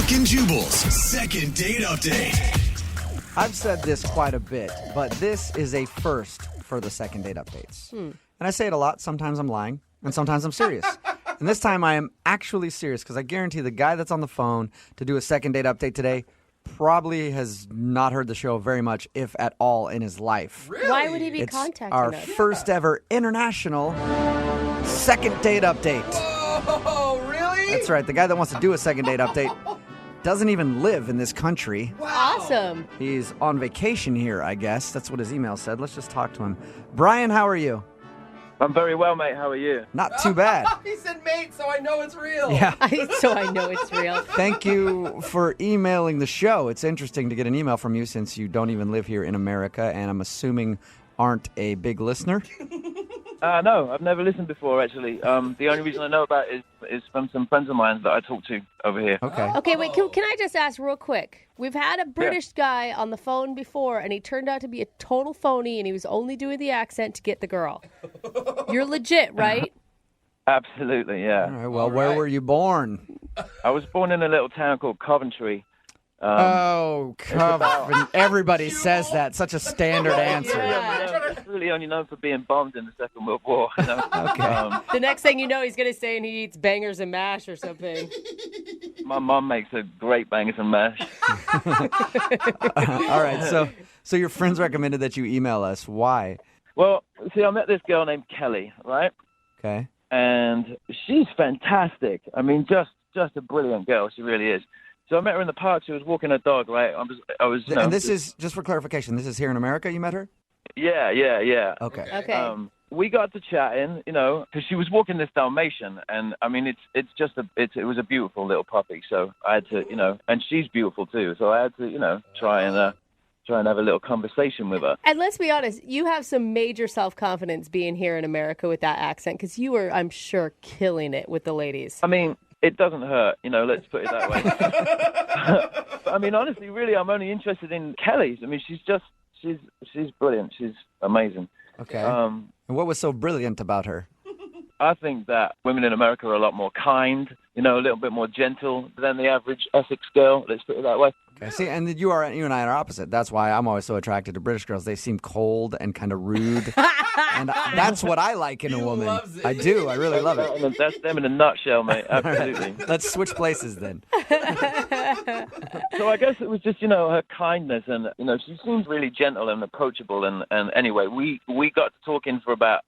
Brooke and Jubal's second date update. I've said this quite a bit, but this is a first for the second date updates. And I say it a lot. Sometimes I'm lying, and sometimes I'm serious. And this time I am actually serious because I guarantee the guy that's on the phone to do a second date update today probably has not heard the show very much, if at all, in his life. Really? Why would he be contacting our us? first ever international second date update. Whoa, really? That's right. The guy that wants to do a second date update doesn't even live in this country. Wow. Awesome. He's on vacation here, I guess. That's what his email said. Let's just talk to him. Brian, how are you? I'm very well, mate. How are you? Not too bad. He said, mate, so I know it's real. Yeah. So I know it's real. Thank you for emailing the show. It's interesting to get an email from you since you don't even live here in America, and I'm assuming aren't a big listener. No, I've never listened before, actually. The only reason I know about it is from some friends of mine that I talk to over here. Okay, wait, can I just ask real quick? We've had a British guy on the phone before, and he turned out to be a total phony, and he was only doing the accent to get the girl. You're legit, right? Absolutely, yeah. All right, well, where were you born? I was born in a little town called Coventry. Everybody says that. Such a standard answer. It's really only known for being bombed in the Second World War. You know? Okay. The next thing you know, he's going to say he eats bangers and mash or something. My mom makes a great bangers and mash. All right, so your friends recommended that you email us. Why? Well, see, I met this girl named Kelly, right? Okay. And she's fantastic. I mean, just a brilliant girl. She really is. So I met her in the park. She was walking her dog, right? I was. You know, and this is, just for clarification, this is here in America you met her? Yeah. Okay. We got to chatting, you know, because she was walking this Dalmatian, and I mean, it was a beautiful little puppy. So I had to, you know, and she's beautiful too. So I had to, you know, try and have a little conversation with her. And let's be honest, you have some major self-confidence being here in America with that accent, because you were, I'm sure, killing it with the ladies. I mean, it doesn't hurt, you know, let's put it that way. I mean, honestly, really, I'm only interested in Kelly's. I mean, she's brilliant. She's amazing. Okay. And what was so brilliant about her? I think that women in America are a lot more kind, you know, a little bit more gentle than the average Essex girl. Let's put it that way. Okay. See, and you and I are opposite. That's why I'm always so attracted to British girls. They seem cold and kind of rude. And that's what I like in a woman. I do. I really love it. That's them in a nutshell, mate. Absolutely. Right. Let's switch places then. So I guess it was just, you know, her kindness, and, you know, she seemed really gentle and approachable. And anyway, we got to talking for about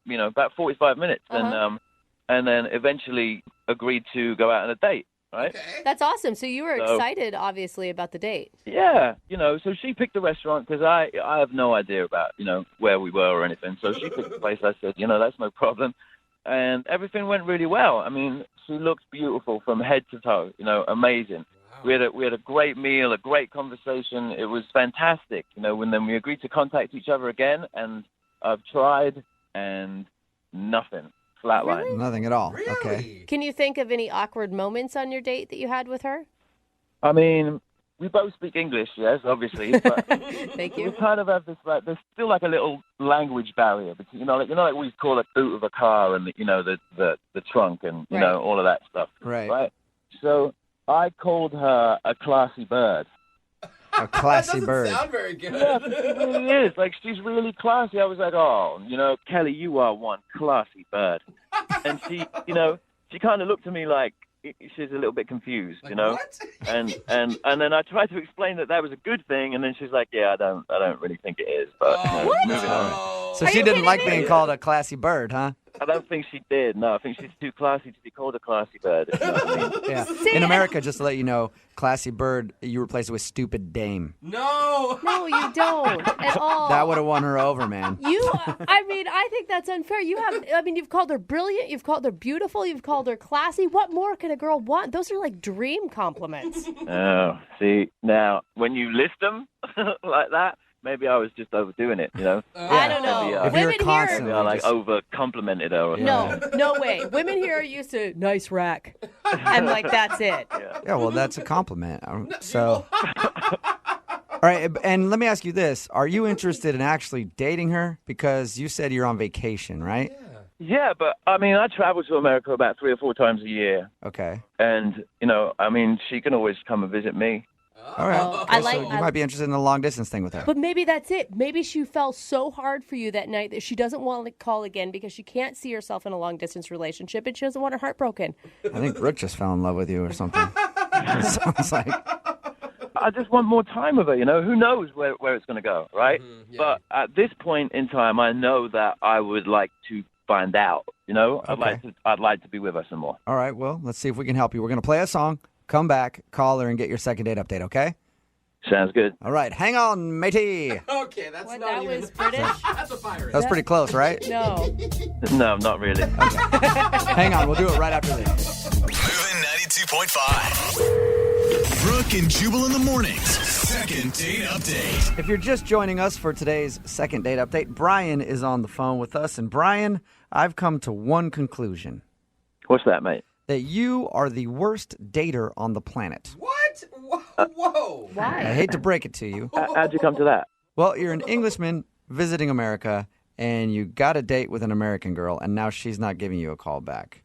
45 minutes, and then eventually agreed to go out on a date. Right? Okay. That's awesome. So you were excited, obviously, about the date. Yeah, you know, so she picked the restaurant because I have no idea about, you know, where we were or anything. So she picked the place. I said, you know, that's no problem. And everything went really well. I mean, she looked beautiful from head to toe, you know, amazing. Wow. We had a great meal, a great conversation. It was fantastic, you know, and then we agreed to contact each other again, and I've tried and nothing. Flatline. Really? Nothing at all. Really? Okay. Can you think of any awkward moments on your date that you had with her? I mean, we both speak English, yes, obviously. But Thank you. we kind of have this, like, there's still like a little language barrier between, you know, like we call a boot of a car and, you know, the trunk and, you know, all of that stuff. Right. So I called her a classy bird. A classy bird. That doesn't sound very good. Yeah, she really is. Like, she's really classy. I was like, oh, you know, Kelly, you are one classy bird. And she, you know, she kind of looked at me like she's a little bit confused, Like, you know. what? And then I tried to explain that was a good thing, and then she's like, yeah, I don't really think it is. But moving on. So Are she you didn't like kidding me? being called a classy bird, huh? I don't think she did. No, I think she's too classy to be called a classy bird. If you know what I mean. Yeah. See, In America, just to let you know, classy bird, you replace it with stupid dame. No. No, you don't at all. That would have won her over, man. I think that's unfair. You've called her brilliant, you've called her beautiful, you've called her classy. What more can a girl want? Those are like dream compliments. Oh, see, now, when you list them like that, maybe I was just overdoing it, you know? I don't know. Maybe, If you're Women constantly maybe I, like, just- over-complimented her or no way. Women here are used to nice rack. And like, that's it. Yeah, well, that's a compliment. So, all right, and let me ask you this. Are you interested in actually dating her? Because you said you're on vacation, right? Yeah, but I mean, I travel to America about 3 or 4 times a year, Okay. and I mean, she can always come and visit me. All right. Oh, Okay, so you might be interested in the long distance thing with her. But maybe that's it. Maybe she fell so hard for you that night that she doesn't want to call again because she can't see herself in a long distance relationship and she doesn't want her heart broken. I think Brooke just fell in love with you or something. It sounds like. I just want more time with her, Who knows where it's going to go, right? yeah. But at this point in time, I know that I would like to find out, I'd like to be with her some more. All right, well, let's see if we can help you. We're going to play a song, come back, call her, and get your second date update, okay? Sounds good. All right, hang on, matey. Okay, that's What, not that even... was British? That's a pirate. That was pretty close, right? No. No, not really. Hang on, we'll do it right after this. Moving 92.5. Brooke and Jubal in the mornings. Second date update. If you're just joining us for today's second date update, Brian is on the phone with us. And Brian, I've come to one conclusion. What's that, mate? That you are the worst dater on the planet. What? Whoa. I Why? hate to break it to you. How'd you come to that? Well, you're an Englishman visiting America, and you got a date with an American girl, and now she's not giving you a call back.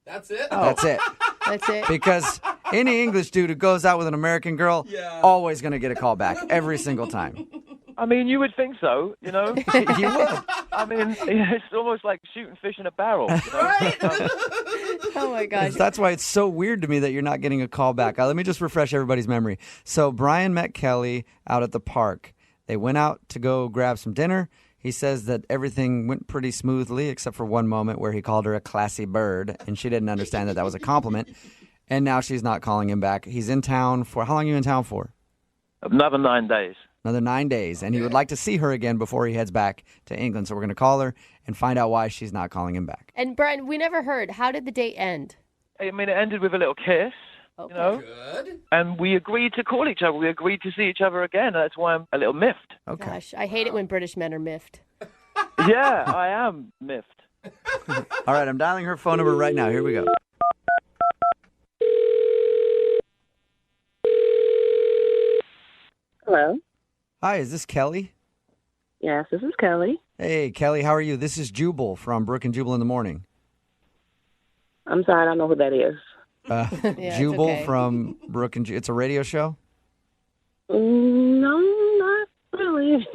That's it? That's it. That's it. Because any English dude who goes out with an American girl, Yeah. always going to get a call back every single time. I mean, you would think so, You would. I mean, it's almost like shooting fish in a barrel. Right? Oh my gosh. That's why it's so weird to me that you're not getting a call back. Let me just refresh everybody's memory. So Brian met Kelly out at the park. They went out to go grab some dinner. He says that everything went pretty smoothly except for one moment where he called her a classy bird, and she didn't understand that was a compliment. And now she's not calling him back. He's in town for, how long are you in town for? Another 9 days. Another 9 days. And he would like to see her again before he heads back to England. So we're going to call her and find out why she's not calling him back. And Brian, we never heard. How did the date end? I mean, it ended with a little kiss, Okay. Good. and we agreed to call each other. We agreed to see each other again. That's why I'm a little miffed. Okay. Gosh, I hate it when British men are miffed. Yeah, I am miffed. All right, I'm dialing her phone number right now. Here we go. Hello. Hi, is this Kelly? Yes, this is Kelly. Hey, Kelly, how are you? This is Jubal from Brooke and Jubal in the morning. I'm sorry, I don't know who that is. it's Jubal okay. from Brooke and It's a radio show? No, not really.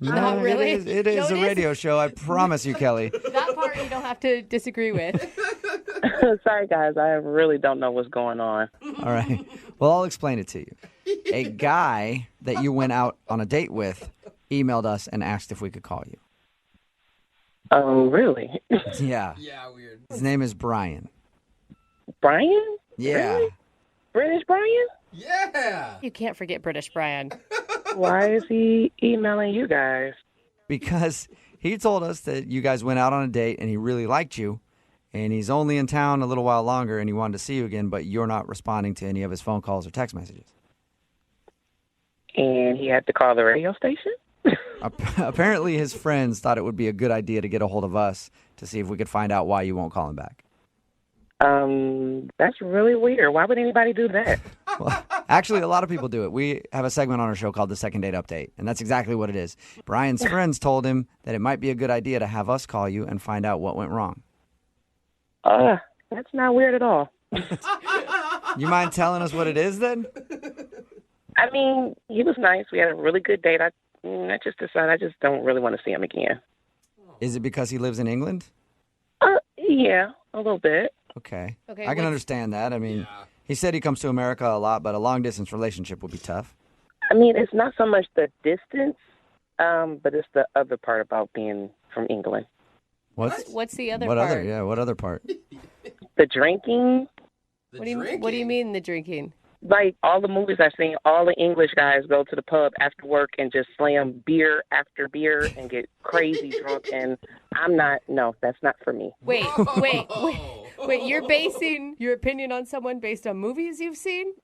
Not really? It is No, a radio show. I promise you, Kelly. That part you don't have to disagree with. Sorry, guys, I really don't know what's going on. All right. Well, I'll explain it to you. A guy that you went out on a date with emailed us and asked if we could call you. Oh, really? Yeah. Yeah, weird. His name is Brian. Brian? Yeah. Really? British Brian? Yeah. You can't forget British Brian. Why is he emailing you guys? Because he told us that you guys went out on a date and he really liked you. And he's only in town a little while longer and he wanted to see you again, but you're not responding to any of his phone calls or text messages. And he had to call the radio station? Apparently his friends thought it would be a good idea to get a hold of us to see if we could find out why you won't call him back. That's really weird. Why would anybody do that? Well, actually, a lot of people do it. We have a segment on our show called the Second Date Update, and that's exactly what it is. Brian's friends told him that it might be a good idea to have us call you and find out what went wrong. That's not weird at all. You mind telling us what it is then? I mean, he was nice. We had a really good date. I just decided I just don't really want to see him again. Is it because he lives in England? Yeah, a little bit. Okay. Okay, I can what's- understand that. I mean, he said he comes to America a lot, but a long-distance relationship would be tough. I mean, it's not so much the distance, but it's the other part about being from England. What's the other what part? What other part? The drinking, The What do you drinking. mean the drinking? like all the movies I've seen, all the English guys go to the pub after work and just slam beer after beer and get crazy drunk. And that's not for me. Wait. You're basing your opinion on someone based on movies you've seen?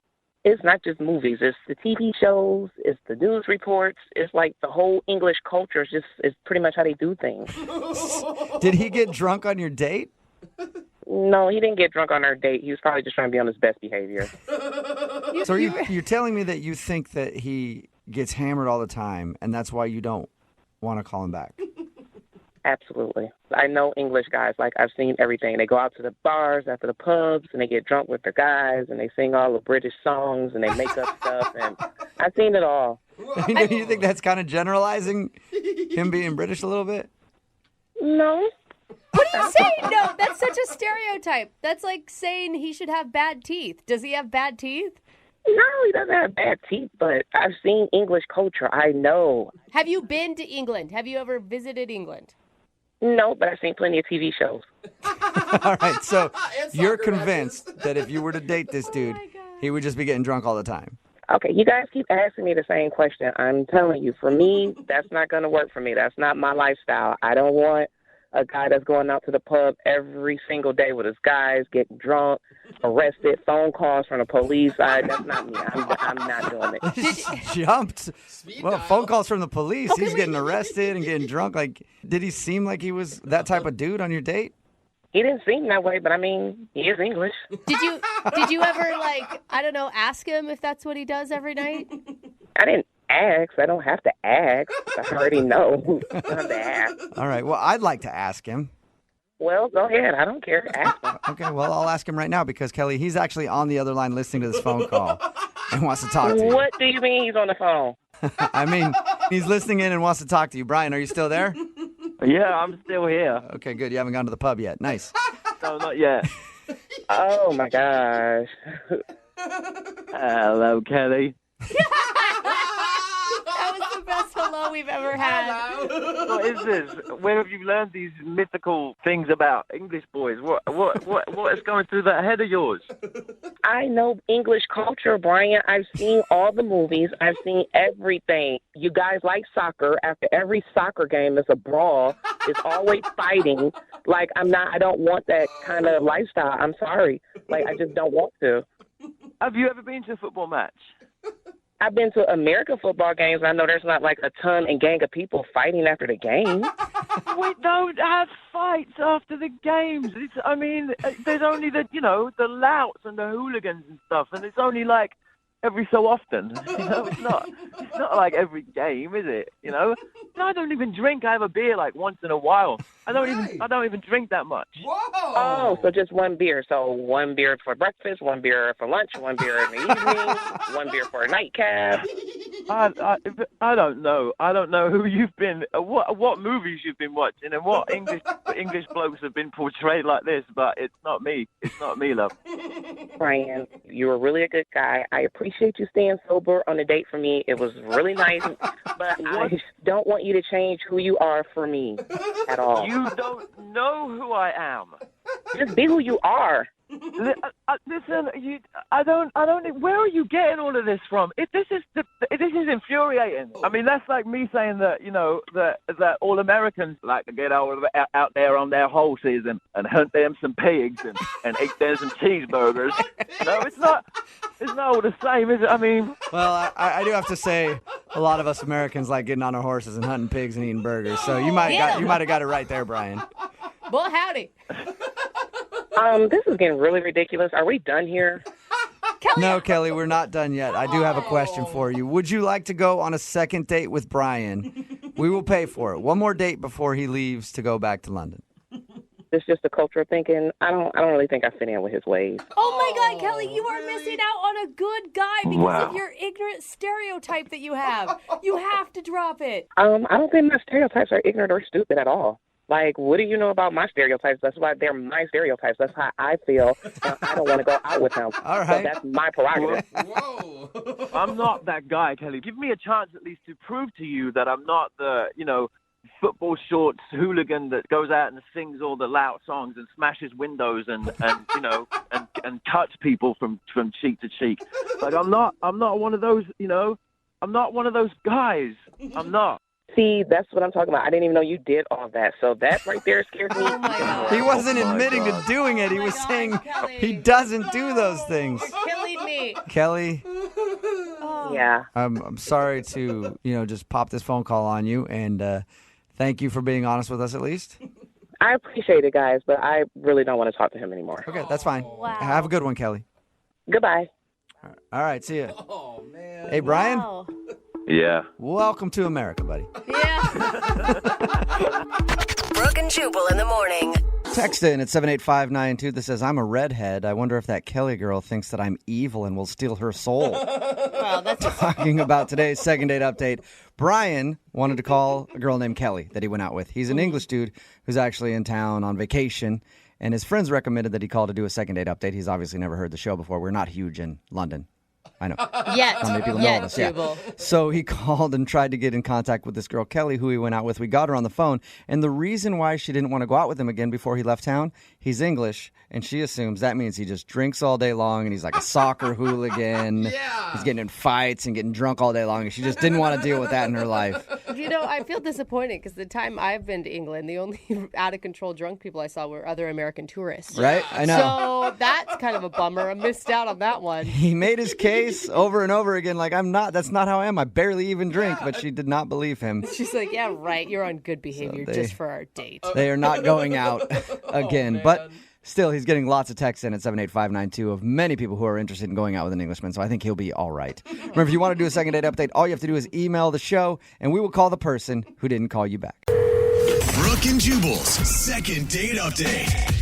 It's not just movies. It's the TV shows. It's the news reports. It's like the whole English culture is pretty much how they do things. Did he get drunk on your date? No, he didn't get drunk on our date. He was probably just trying to be on his best behavior. So you're telling me that you think that he gets hammered all the time, and that's why you don't want to call him back? Absolutely. I know English guys. Like, I've seen everything. They go out to the bars after the pubs, and they get drunk with their guys, and they sing all the British songs, and they make up stuff, and I've seen it all. You think that's kind of generalizing him being British a little bit? No. What are you saying? No, that's such a stereotype. That's like saying he should have bad teeth. Does he have bad teeth? No, he doesn't have bad teeth, but I've seen English culture. I know. Have you been to England? Have you ever visited England? No, but I've seen plenty of TV shows. All right, so And you're soccer convinced that if you were to date this dude, he would just be getting drunk all the time. Okay, you guys keep asking me the same question. I'm telling you, for me, that's not going to work for me. That's not my lifestyle. I don't want a guy that's going out to the pub every single day with his guys, getting drunk, arrested, phone calls from the police. That's not me. I'm not doing it. Jumped. Well, dial. phone calls from the police. He's getting arrested and getting drunk. Like, did he seem like he was that type of dude on your date? He didn't seem that way, but I mean, he is English. Did you ever, like, I don't know, ask him if that's what he does every night? I didn't ask. I don't have to ask. I already know. I don't have to ask. All right. Well, I'd like to ask him. Well, go ahead. I don't care. Ask him. Okay. Well, I'll ask him right now because, Kelly, he's actually on the other line listening to this phone call and wants to talk to you. What do you mean he's on the phone? I mean, he's listening in and wants to talk to you. Brian, are you still there? Yeah, I'm still here. Okay, good. You haven't gone to the pub yet. Nice. No, not yet. Oh, my gosh. Hello, Kelly. That was the best hello we've ever had. What is this? Where have you learned these mythical things about English boys? What is going through that head of yours? I know English culture, Brian. I've seen all the movies. I've seen everything. You guys like soccer. After every soccer game, it's a brawl. It's always fighting. Like, I don't want that kind of lifestyle. I'm sorry. Like, I just don't want to. Have you ever been to a football match? I've been to American football games. I know there's not like a ton and gang of people fighting after the game. We don't have fights after the games. There's only the louts and the hooligans and stuff, and it's only like every so often. It's not like every game, is it? I don't even drink. I have a beer like once in a while. I don't even drink that much. Whoa! Oh, so just one beer. So one beer for breakfast, one beer for lunch, one beer in the evening, one beer for a nightcap. I don't know. I don't know who you've been, what movies you've been watching, and what English blokes have been portrayed like this. But it's not me. It's not me, love. Brian, you were really a good guy. I appreciate you staying sober on the date for me. It was really nice, but I don't want you to change who you are for me at all. You don't know who I am. Just be who you are. Listen, I don't. Where are you getting all of this from? This is infuriating. I mean, that's like me saying that that all Americans like to get out there on their horses and hunt them some pigs and eat them some cheeseburgers. It's not all the same, is it? I mean, Well, I do have to say, a lot of us Americans like getting on our horses and hunting pigs and eating burgers. So you might have got it right there, Brian. Boy, howdy. This is getting really ridiculous. Are we done here? Kelly, No, Kelly, we're not done yet. I do have a question for you. Would you like to go on a second date with Brian? We will pay for it. One more date before he leaves to go back to London. It's just a culture of thinking. I don't really think I fit in with his ways. oh my God, Kelly, you are missing out on a good guy because of your ignorant stereotype that you have. You have to drop it. I don't think my stereotypes are ignorant or stupid at all. Like, what do you know about my stereotypes? That's why they're my stereotypes. That's how I feel. And I don't want to go out with him. All So right. that's my prerogative. Whoa! I'm not that guy, Kelly. Give me a chance at least to prove to you that I'm not the football shorts hooligan that goes out and sings all the loud songs and smashes windows and cuts people from cheek to cheek. Like I'm not one of those. I'm not one of those guys. I'm not. See, that's what I'm talking about. I didn't even know you did all that. So that right there scares me. Oh my God. He wasn't Oh my admitting God. to doing it. He was God, saying Kelly. he doesn't do those things. You're killing me. Kelly, Oh. Yeah. I'm sorry to, just pop this phone call on you. And thank you for being honest with us at least. I appreciate it, guys, but I really don't want to talk to him anymore. Okay, that's fine. Wow. Have a good one, Kelly. Goodbye. All right, see ya. Oh man! Hey, Brian, Wow. Yeah. welcome to America, buddy. Yeah. Brooke and Jubal in the morning. Text in at 78592 that says, I'm a redhead. I wonder if that Kelly girl thinks that I'm evil and will steal her soul. Wow, that's Talking about today's second date update, Brian wanted to call a girl named Kelly that he went out with. He's an English dude who's actually in town on vacation, and his friends recommended that he call to do a second date update. He's obviously never heard the show before. We're not huge in London. I know. Yet. Not many people know this. Yeah. So he called and tried to get in contact with this girl, Kelly, who he went out with. We got her on the phone. And the reason why she didn't want to go out with him again before he left town, he's English, and she assumes that means he just drinks all day long and he's like a soccer hooligan. Yeah. He's getting in fights and getting drunk all day long. And she just didn't want to deal with that in her life. You know, I feel disappointed because the time I've been to England, the only out-of-control drunk people I saw were other American tourists. Right? I know. So that's kind of a bummer. I missed out on that one. He made his case over and over again, like, that's not how I am. I barely even drink. But she did not believe him. She's like, yeah, right. You're on good behavior just for our date. They are not going out again. But still, he's getting lots of texts in at 78592 of many people who are interested in going out with an Englishman, so I think he'll be all right. Remember, if you want to do a second date update, all you have to do is email the show, and we will call the person who didn't call you back. Brooke and Jubal's second date update.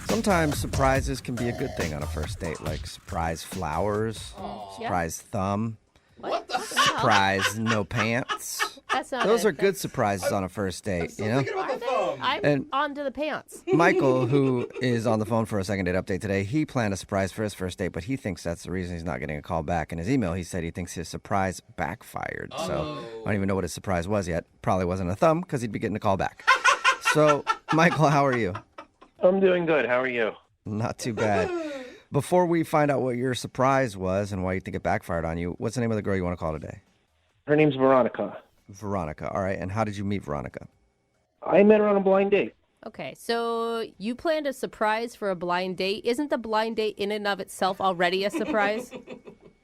Sometimes surprises can be a good thing on a first date, like surprise flowers, surprise thumb, What the surprise no pants. That's not Those it. are good surprises on a first date, you know? I'm And- onto the pants. Michael, who is on the phone for a second date update today, he planned a surprise for his first date, but he thinks that's the reason he's not getting a call back. In his email, he said he thinks his surprise backfired. So I don't even know what his surprise was yet. Probably wasn't a thumb because he'd be getting a call back. So, Michael, how are you? I'm doing good. How are you? Not too bad. Before we find out what your surprise was and why you think it backfired on you, what's the name of the girl you want to call today? Her name's Veronica. Veronica. All right. And how did you meet Veronica? I met her on a blind date. Okay, so you planned a surprise for a blind date. Isn't the blind date in and of itself already a surprise?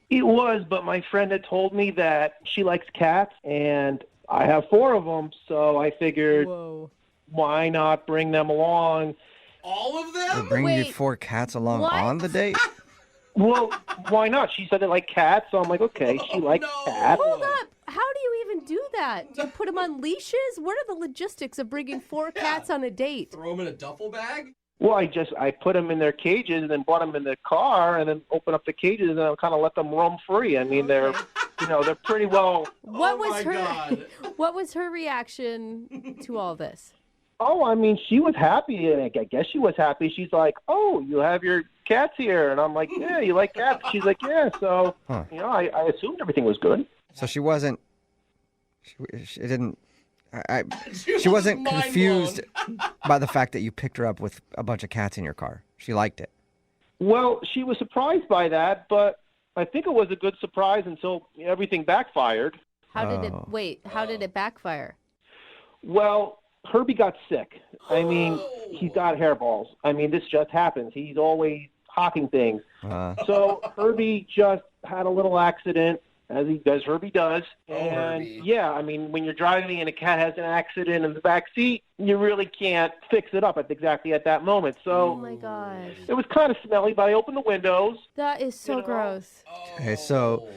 It was, but my friend had told me that she likes cats, and I have 4 of them, so I figured, why not bring them along? All of They're them? bringing you Wait, 4 cats along what? on the date? Well, why not? She said they like cats, so I'm like, okay, she likes cats. Hold up. How do you even do that? Do you put them on leashes? What are the logistics of bringing 4 cats on a date? Throw them in a duffel bag? Well, I put them in their cages and then brought them in the car and then opened up the cages and I kind of let them roam free. I mean, they're pretty well. What Oh was my her God. What was her reaction to all this? Oh, I mean, she was happy. I guess she was happy. She's like, "Oh, you have your cats here," and I'm like, "Yeah, you like cats?" She's like, "Yeah." So, I assumed everything was good. So she wasn't. She didn't. She wasn't mind confused by the fact that you picked her up with a bunch of cats in your car. She liked it. Well, she was surprised by that, but I think it was a good surprise until everything backfired. How did it backfire? Well, Herbie got sick. I mean, he's got hairballs. I mean, this just happens. He's always hawking things. So Herbie just had a little accident, as Herbie does. And Herbie. yeah, I mean, when you're driving and a cat has an accident in the back seat, you really can't fix it up exactly at that moment. Oh So my gosh. it was kind of smelly, but I opened the windows. That is so gross. Okay, so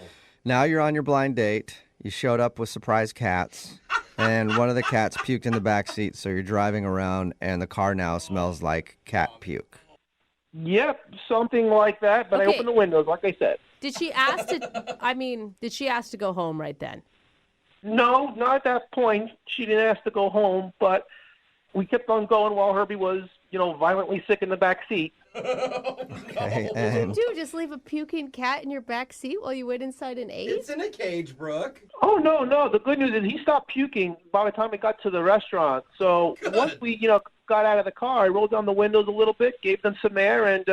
now you're on your blind date. You showed up with surprise cats, and one of the cats puked in the back seat. So you're driving around, and the car now smells like cat puke. Yep, something like that. But I Okay. opened the windows, like I said. Did she ask to go home right then? No, not at that point. She didn't ask to go home, but we kept on going while Herbie was, violently sick in the back seat. Okay, What and did you do? Just leave a puking cat in your back seat while you wait inside an Ace? It's in a cage, Brooke. Oh, no. The good news is he stopped puking by the time we got to the restaurant. So once we, got out of the car, I rolled down the windows a little bit, gave them some air, and,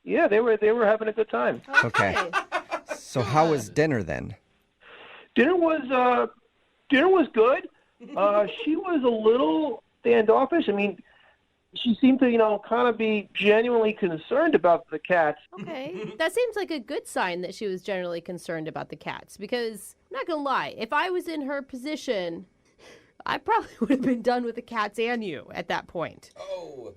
they were having a good time. okay. So how was dinner then? Dinner was good. She was a little standoffish. I mean, she seemed to, kind of be genuinely concerned about the cats. Okay. That seems like a good sign that she was generally concerned about the cats because, I'm not going to lie, if I was in her position, I probably would have been done with the cats and you at that point. Oh.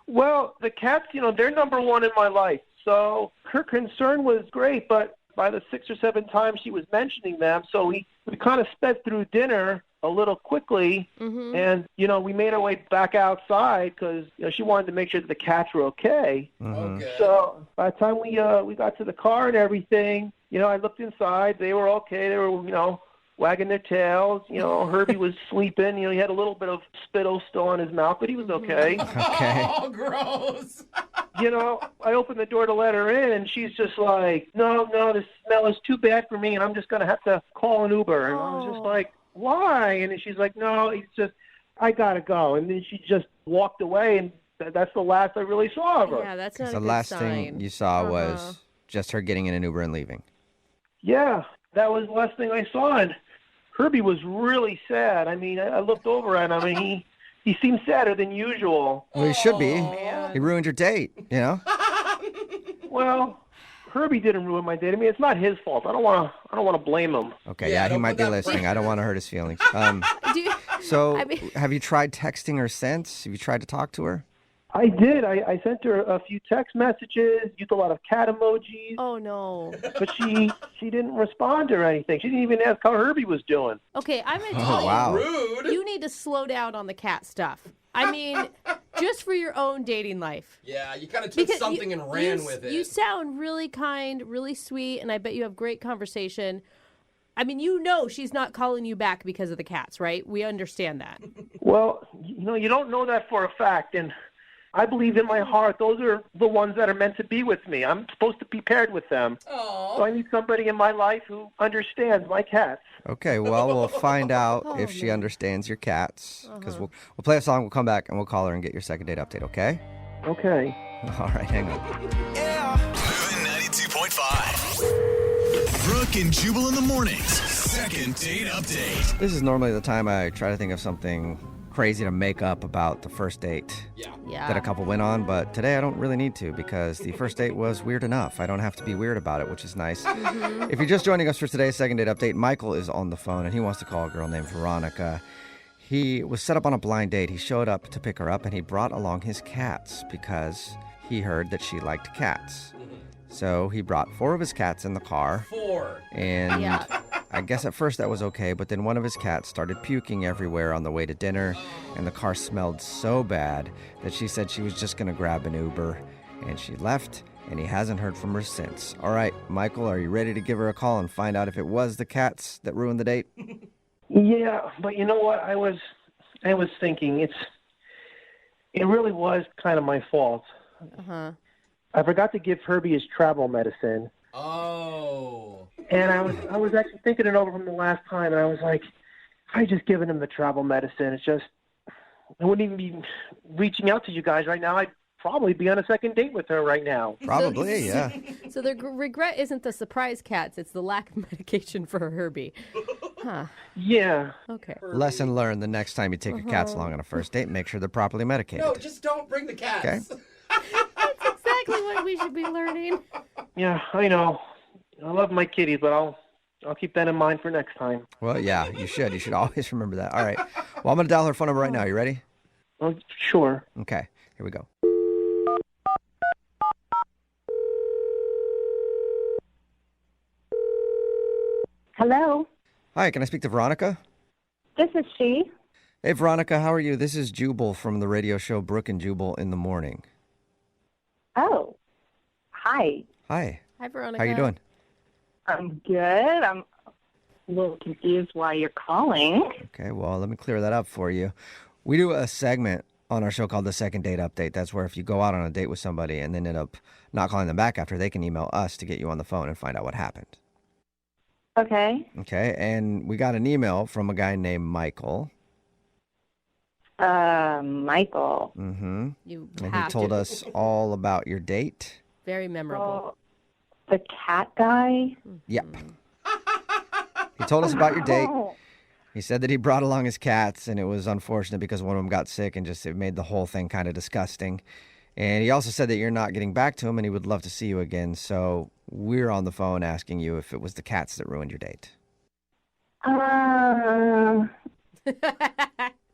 Well, the cats, they're number one in my life. So her concern was great, but by the 6 or 7 times she was mentioning them. So we kind of sped through dinner a little quickly, and, we made our way back outside because she wanted to make sure that the cats were okay. Okay. So by the time we got to the car and everything, I looked inside. They were okay. They were, wagging their tails. Herbie was sleeping. He had a little bit of spittle still on his mouth, but he was okay. Okay. Oh, gross. I opened the door to let her in, and she's just like, no, the smell is too bad for me, and I'm just going to have to call an Uber. And I was just like, why? And then she's like, no, it's just, I got to go. And then she just walked away, and that's the last I really saw of her. Yeah, that's not a The good last sign. thing you saw was just her getting in an Uber and leaving. Yeah, that was the last thing I saw, and Herbie was really sad. I mean, I looked over at him, and he seemed sadder than usual. Well, he should be. man. He ruined your date, Well, Herbie didn't ruin my date. I mean, it's not his fault. I don't want to blame him. Okay, Yeah, he don't might put be that listening. pressure. I don't want to hurt his feelings. Do you- So, I mean- have you tried texting her since? Have you tried to talk to her? I did. I sent her a few text messages, used a lot of cat emojis, Oh, no. but she didn't respond or anything. She didn't even ask how Herbie was doing. Okay, I'm going to tell Oh, wow. Rude. you need to slow down on the cat stuff. I mean, just for your own dating life. Yeah, you kind of took Because something and ran with it. You sound really kind, really sweet, and I bet you have great conversation. I mean, she's not calling you back because of the cats, right? We understand that. Well, you don't know that for a fact, and I believe in my heart those are the ones that are meant to be with me. I'm supposed to be paired with them. So I need somebody in my life who understands my cats. Okay, well, we'll find out if she understands your cats. Because we'll play a song, we'll come back, and we'll call her and get your second date update, okay? Okay. All right, hang on. Moving 92.5. Brooke and Jubal in the mornings. Second date update. This is normally the time I try to think of something crazy to make up about the first date Yeah. that a couple went on, but today I don't really need to because the first date was weird enough. I don't have to be weird about it, which is nice. If you're just joining us for today's second date update, Michael is on the phone and he wants to call a girl named Veronica. He was set up on a blind date. He showed up to pick her up and he brought along his cats because he heard that she liked cats. So he brought 4 of his cats in the car. 4. And Yeah. I guess at first that was okay, but then one of his cats started puking everywhere on the way to dinner, and the car smelled so bad that she said she was just going to grab an Uber, and she left, and he hasn't heard from her since. All right, Michael, are you ready to give her a call and find out if it was the cats that ruined the date? Yeah, but you know what? I was thinking it really was kind of my fault. Uh-huh. I forgot to give Herbie his travel medicine. Oh. And I was actually thinking it over from the last time, and I was like, if I had just given him the travel medicine, it's just, I wouldn't even be reaching out to you guys right now. I'd probably be on a second date with her right now. Probably, yeah. So the regret isn't the surprise cats, it's the lack of medication for Herbie. Huh. Yeah. Okay. Lesson learned: the next time you take your cats along on a first date, make sure they're properly medicated. No, just don't bring the cats. Okay. That's exactly what we should be learning. Yeah, I know. I love my kitties, but I'll keep that in mind for next time. Well, yeah, you should. You should always remember that. All right. Well, I'm going to dial her phone number right now. You ready? Oh, sure. Okay. Here we go. Hello, Hi, can I speak to Veronica? this is she. Hey, Veronica, how are you? This is Jubal from the radio show Brooke and Jubal in the Morning. Oh, hi. Hi. Hi, Veronica. How you doing? I'm good. I'm a little confused why you're calling. Okay, well, let me clear that up for you. We do a segment on our show called The Second Date Update. That's where if you go out on a date with somebody and then end up not calling them back after, they can email us to get you on the phone and find out what happened. Okay. Okay, and we got an email from a guy named Michael. Michael. Mm-hmm. You And have he told to. us all about your date. Very memorable. Oh, the cat guy. Yep. He told us about your date. Oh, He said that he brought along his cats, and it was unfortunate because one of them got sick and just it made the whole thing kind of disgusting. And he also said that you're not getting back to him and he would love to see you again. So we're on the phone asking you if it was the cats that ruined your date.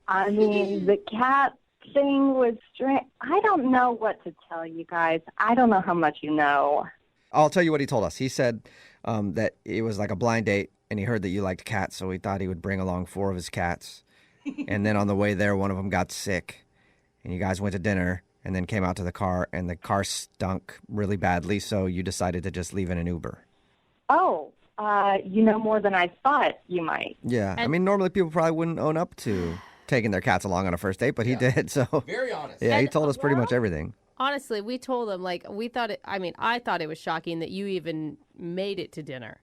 I mean, the cat thing was strange. I don't know what to tell you guys. I don't know how much you know. I'll tell you what he told us. He said that it was like a blind date, and he heard that you liked cats, so he thought he would bring along 4 of his cats. And then on the way there, one of them got sick, and you guys went to dinner and then came out to the car, and the car stunk really badly, so you decided to just leave in an Uber. Oh, you know more than I thought you might. Yeah, I mean, normally people probably wouldn't own up to taking their cats along on a first date, but he did, so. Very honest. Yeah, he told us pretty much everything. Honestly, we told him, like, I thought it was shocking that you even made it to dinner.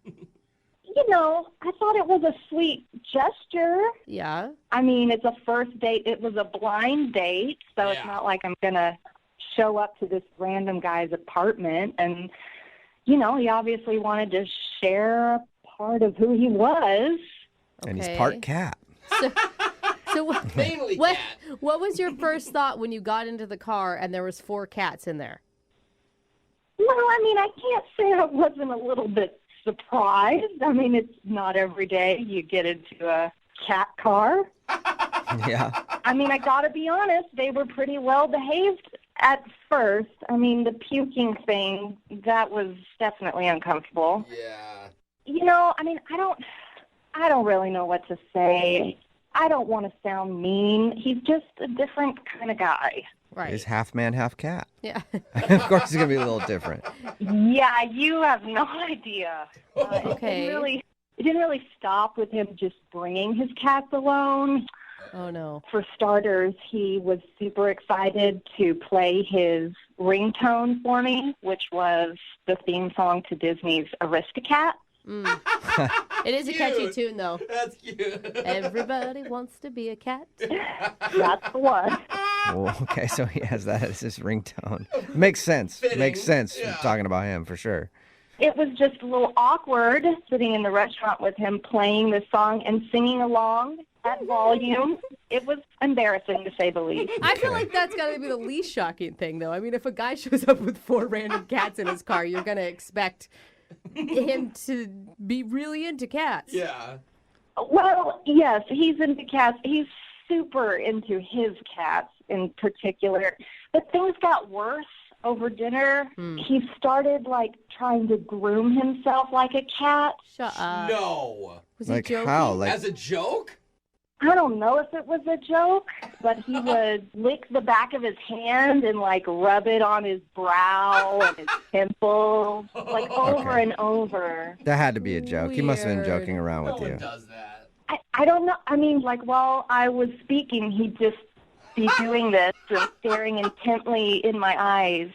You know, I thought it was a sweet gesture. Yeah. I mean, it's a first date. It was a blind date, so it's not like I'm going to show up to this random guy's apartment. And, you know, he obviously wanted to share a part of who he was. And he's part cat. So Mainly what, cat. what was your first thought when you got into the car and there was 4 cats in there? Well, I mean, I can't say I wasn't a little bit surprised. I mean, it's not every day you get into a cat car. Yeah. I mean, I got to be honest, they were pretty well behaved at first. I mean, the puking thing, that was definitely uncomfortable. Yeah. You know, I mean, I don't really know what to say. I don't want to sound mean. He's just a different kind of guy. Right. He's half man, half cat. Yeah. Of course, he's going to be a little different. Yeah, you have no idea. Okay. It didn't really stop with him just bringing his cats alone. Oh, no. For starters, he was super excited to play his ringtone for me, which was the theme song to Disney's Aristocat. It is a catchy tune, though. That's cute. Everybody wants to be a cat. That's the one. Well, okay, so he has that as his ringtone. Makes sense. Fitting. Makes sense Yeah. talking about him, for sure. It was just a little awkward sitting in the restaurant with him playing this song and singing along at volume. It was embarrassing, to say the least. I feel like that's got to be the least shocking thing, though. I mean, if a guy shows up with 4 random cats in his car, you're going to expect him to be really into cats. Yeah. Well, yes, he's into cats. He's super into his cats in particular. But things got worse over dinner. He started, like, trying to groom himself like a cat. Shut up. No. Was he Like joking? how? Like, As a joke? I don't know if it was a joke, but he would lick the back of his hand and, like, rub it on his brow and his temples, like, over and over. that had to be a joke. He must have been Weird. joking around No with one you. does that. I don't know. I mean, like, while I was speaking, he'd just be doing this and staring intently in my eyes.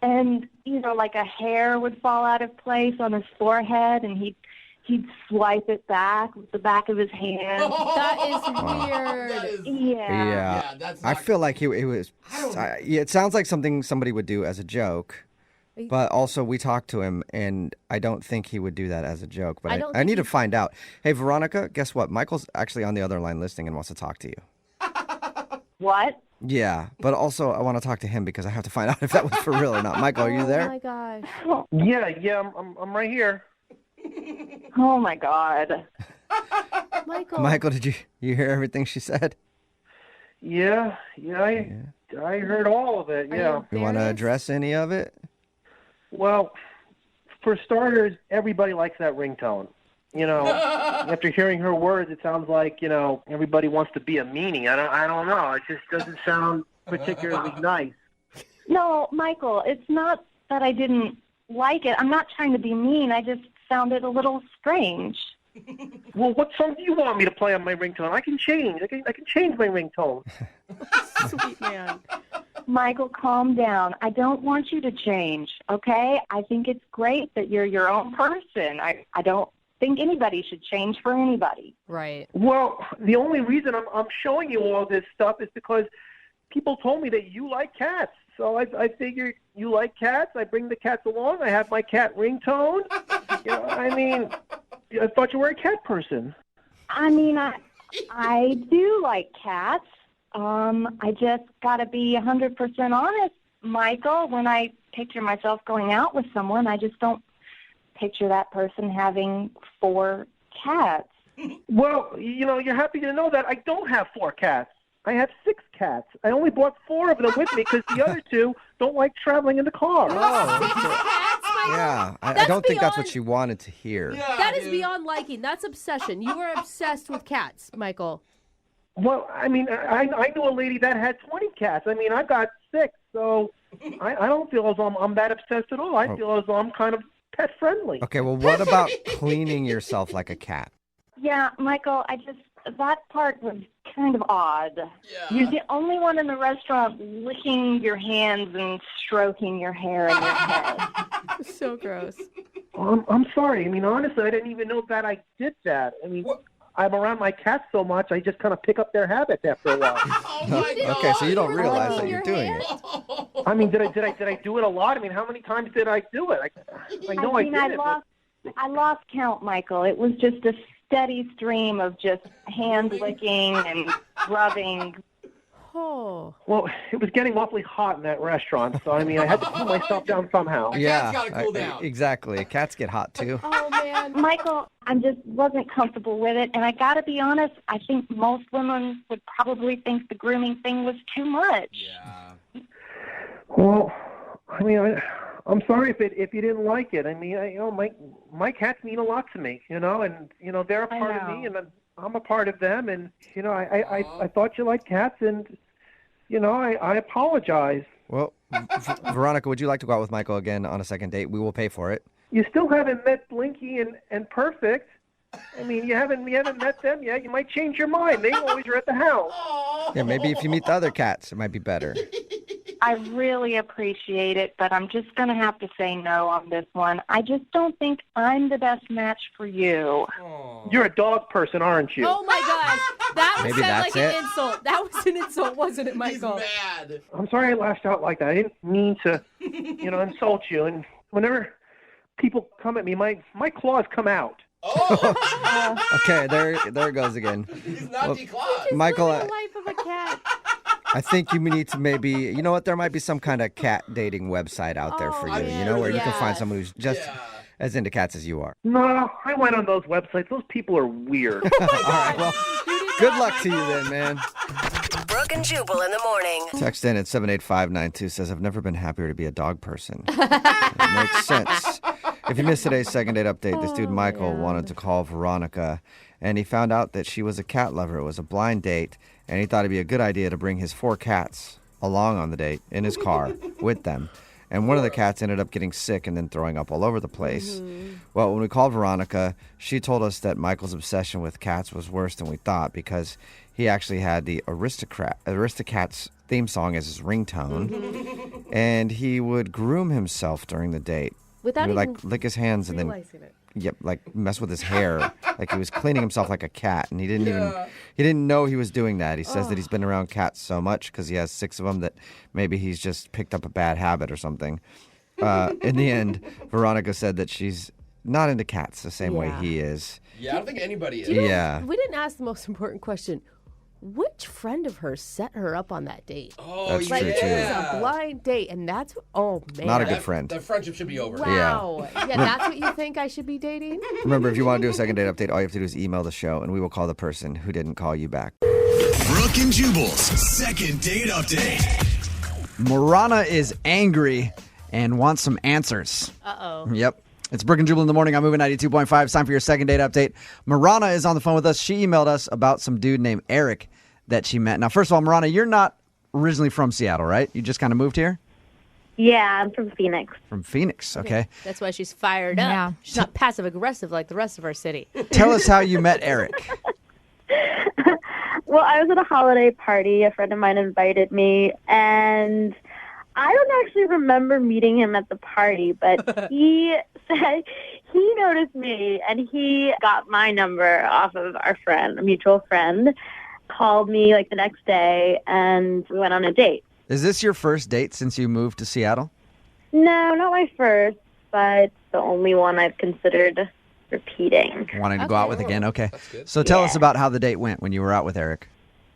And, you know, like a hair would fall out of place on his forehead, and he'd swipe it back with the back of his hand. That is weird. That is, Yeah. Yeah. that's I not feel like it was. I don't- Yeah, it sounds like something somebody would do as a joke. But also, we talked to him, and I don't think he would do that as a joke. But I don't I think need to he- find out. Hey, Veronica, guess what? Michael's actually on the other line listening and wants to talk to you. What? Yeah, but also I want to talk to him because I have to find out if that was for real or not. Michael, are you Oh, there? my gosh. Yeah, I'm right here. Oh, my God. Michael. Michael, did you hear everything she said? Yeah, I heard all of it. Are Yeah. You want to embarrassed? address any of it? Well, for starters, everybody likes that ringtone. You know, after hearing her words, it sounds like, you know, everybody wants to be a meanie. I don't know. It just doesn't sound particularly nice. No, Michael, it's not that I didn't like it. I'm not trying to be mean. I just found it a little strange. Well, what song do you want me to play on my ringtone? I can change. I can change my ringtone. Sweet man. Michael, calm down. I don't want you to change, okay? I think it's great that you're your own person. I don't think anybody should change for anybody. Right. Well, the only reason I'm showing you all this stuff is because people told me that you like cats. So I figured you like cats. I bring the cats along. I have my cat ringtone. You know, I mean, I thought you were a cat person. I mean, I do like cats. I just got to be 100% honest, Michael. When I picture myself going out with someone, I just don't picture that person having 4 cats. Well, you know, you're happy to know that I don't have 4 cats. I have 6 cats. I only brought 4 of them with me because the other 2 don't like traveling in the car. Cats, Michael? Yeah, I That's don't think that's what beyond- she wanted to hear. That is beyond liking. That's obsession. You are obsessed with cats, Michael. Well, I mean, I knew a lady that had 20 cats. I mean, I've got 6, so I don't feel as though I'm that obsessed at all. I feel as though I'm kind of pet friendly. Okay, well, what about cleaning yourself like a cat? Yeah, Michael, that part was kind of odd. You're the only one in the restaurant licking your hands and stroking your hair and your head. So gross. I'm sorry. I mean, honestly, I didn't even know that I did that. I mean, I'm around my cats so much, I just kind of pick up their habits after a while. Okay, so you don't realize that you're doing it. I mean, did I do it a lot? I mean, how many times did I do it? I know I did it. I lost count, Michael. It was just a steady stream of just hand licking and rubbing. Oh. Well, it was getting awfully hot in that restaurant, so I mean, I had to cool myself down somehow. Yeah, gotta cool down. Exactly. Cats get hot too. Oh, man. Michael, I just wasn't comfortable with it, and I got to be honest, I think most women would probably think the grooming thing was too much. Yeah. Well, I mean, I'm sorry if you didn't like it. I mean, my cats mean a lot to me, and they're a part of me, and I'm a part of them, and I thought you liked cats, and I apologize. Well, Veronica, would you like to go out with Michael again on a second date? We will pay for it. You still haven't met Blinky and Perfect. I mean, you haven't met them yet. You might change your mind. They always are at the house. Yeah, maybe if you meet the other cats, it might be better. I really appreciate it, but I'm just going to have to say no on this one. I just don't think I'm the best match for you. You're a dog person, aren't you? Oh, my gosh. That was Maybe sound that's like it. an insult. That was an insult, wasn't it, Michael? He's mad. I'm sorry I lashed out like that. I didn't mean to, insult you. And whenever people come at me, my claws come out. Oh, Okay, there it goes again. he's not declawed. Michael, Living the life of a cat. I think you need to maybe, you know what, there might be some kind of cat dating website out there for you, man, where you can find yes. someone who's just as into cats as you are. No, I went on those websites. Those people are weird. All right, well, good luck to you then, man. Brooke and Jubal in the morning. Text in at 78592 says, I've never been happier to be a dog person. It makes sense. If you missed today's second date update, this dude Michael wanted to call Veronica, and he found out that she was a cat lover. It was a blind date, and he thought it'd be a good idea to bring his 4 cats along on the date in his car with them. And one of the cats ended up getting sick and then throwing up all over the place. Well, when we called Veronica, she told us that Michael's obsession with cats was worse than we thought because he actually had the Aristocats theme song as his ringtone, and he would groom himself during the date. Without he would even lick his hands and then realizing it. mess with his hair. Like he was cleaning himself like a cat, and he didn't know he was doing that. He says that he's been around cats so much because he has 6 of them that maybe he's just picked up a bad habit or something. In the end, Veronica said that she's not into cats the same way he is. Yeah, I don't think anybody is. You know, Yeah. We didn't ask the most important question. Which friend of hers set her up on that date? Oh, That's Like, true, it too. was a blind date, and that's... Oh, man. Not a good friend. That friendship should be over. Wow. Yeah, that's what you think I should be dating? Remember, if you want to do a second date update, all you have to do is email the show, and we will call the person who didn't call you back. Brooke and Jubal's second date update. Marana is angry and wants some answers. Uh-oh. Yep. It's Brooke and Jubal in the morning. I'm moving 92.5. It's time for your second date update. Marana is on the phone with us. She emailed us about some dude named Eric that she met. Now, first of all, Marana, you're not originally from Seattle, right? You just kind of moved here? Yeah, I'm from Phoenix. From Phoenix, okay. That's why she's fired up. Yeah. She's not passive-aggressive like the rest of our city. Tell us how you met Eric. Well, I was at a holiday party. A friend of mine invited me, and I don't actually remember meeting him at the party, but he said he noticed me, and he got my number off of our friend, a mutual friend, called me like the next day, and we went on a date. Is this your first date since you moved to Seattle? No, not my first, but the only one I've considered repeating. Wanting to go out with again? Okay. That's good. So tell us about how the date went when you were out with Eric.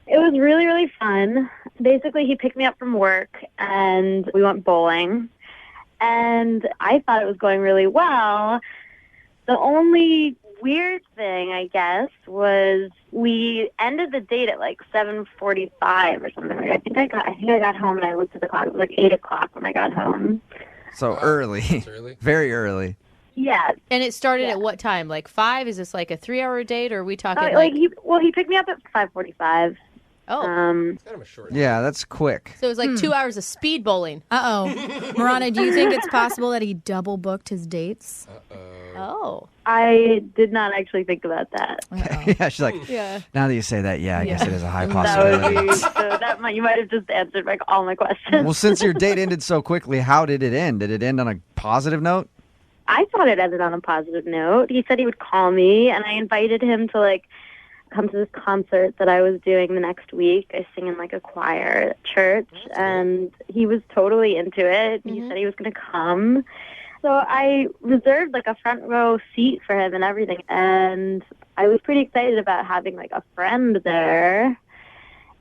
It was really, really fun. Basically, he picked me up from work, and we went bowling. And I thought it was going really well. The only weird thing, I guess, was we ended the date at like 7:45 or something. I think I got home and I looked at the clock. It was like 8 o'clock when I got home. So early. That's early. Very early. Yeah. And it started at what time? Like 5? Is this like a 3-hour date, or are we talking he picked me up at 5:45. Oh. It's kind of a short. Yeah, that's quick. So it was like 2 hours of speed bowling. Marana, do you think it's possible that he double booked his dates? Oh. I did not actually think about that. Yeah, she's like, now that you say that, I guess it is a high That possibility. would be, so you might have just answered all my questions. Well, since your date ended so quickly, how did it end? Did it end on a positive note? I thought it ended on a positive note. He said he would call me, and I invited him to come to this concert that I was doing the next week. I sing in a choir at church, and he was totally into it. He said he was going to come. So I reserved a front row seat for him and everything, and I was pretty excited about having a friend there.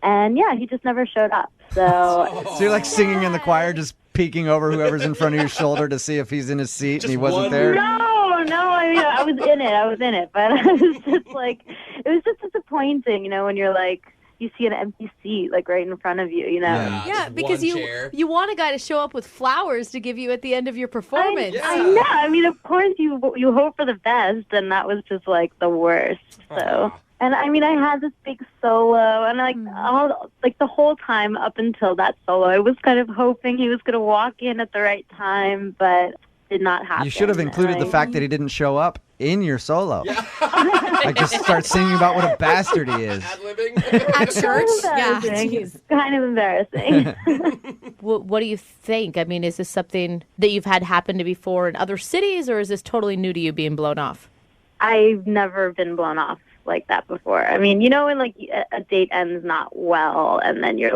And yeah, he just never showed up. So So you're singing in the choir, just peeking over whoever's in front of your shoulder to see if he's in his seat and he wasn't there? No. I mean, I was in it, but I was just it was just disappointing, when you're you see an empty seat right in front of you, Yeah, because you want a guy to show up with flowers to give you at the end of your performance. I know. I mean, of course you hope for the best, and that was just the worst. So, and I mean, I had this big solo, and the whole time up until that solo, I was kind of hoping he was going to walk in at the right time, but did not happen. You should have included the fact that he didn't show up in your solo. Just start singing about what a bastard he is. At church? Yeah. It's kind of embarrassing. What do you think? I mean, is this something that you've had happen to before in other cities, or is this totally new to you being blown off? I've never been blown off like that before. I mean, when a date ends not well, and then you're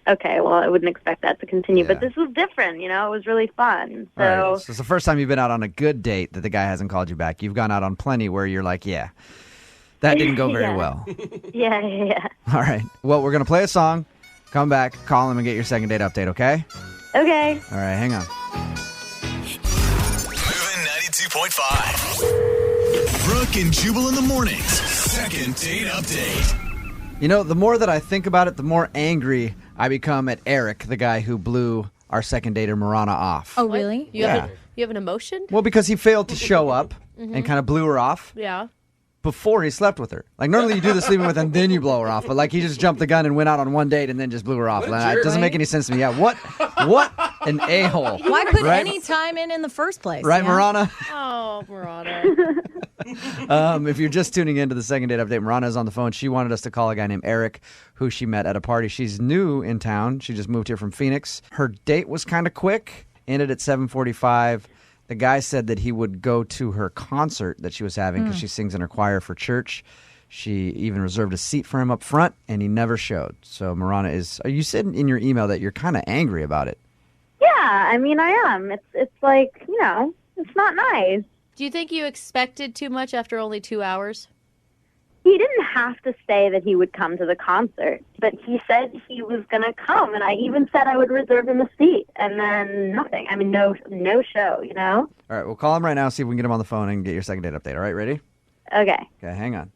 okay, well, I wouldn't expect that to continue. But this was different, it was really fun. So, All right. So it's the first time you've been out on a good date that the guy hasn't called you back. You've gone out on plenty where you're that didn't go very well. Yeah. All right. Well, we're going to play a song, come back, call him, and get your second date update, okay? Okay. All right, hang on. Moving 92.5. Brooke and Jubal in the mornings. Second date update. The more that I think about it, the more angry I become at Eric, the guy who blew our second dater, Marana, off. Oh, really? You have an emotion? Well, because he failed to show up and kind of blew her off Yeah. before he slept with her. Normally you do the sleeping with and then you blow her off, but he just jumped the gun and went out on one date and then just blew her off. It doesn't make any sense to me. Yeah, what an a-hole. Why put any time in the first place? Right, Marana? Oh, Marana. If you're just tuning into the second date update, Marana is on the phone. She wanted us to call a guy named Eric, who she met at a party. She's new in town. She just moved here from Phoenix. Her date was kind of quick, ended at 7:45. The guy said that he would go to her concert that she was having because she sings in her choir for church. She even reserved a seat for him up front, and he never showed. So Marana you said in your email that you're kind of angry about it. Yeah, I mean, I am. It's it's not nice. Do you think you expected too much after only 2 hours? He didn't have to say that he would come to the concert, but he said he was going to come, and I even said I would reserve him a seat, and then nothing. I mean, no show, All right, we'll call him right now, see if we can get him on the phone and get your second date update. All right, ready? Okay. Okay, hang on.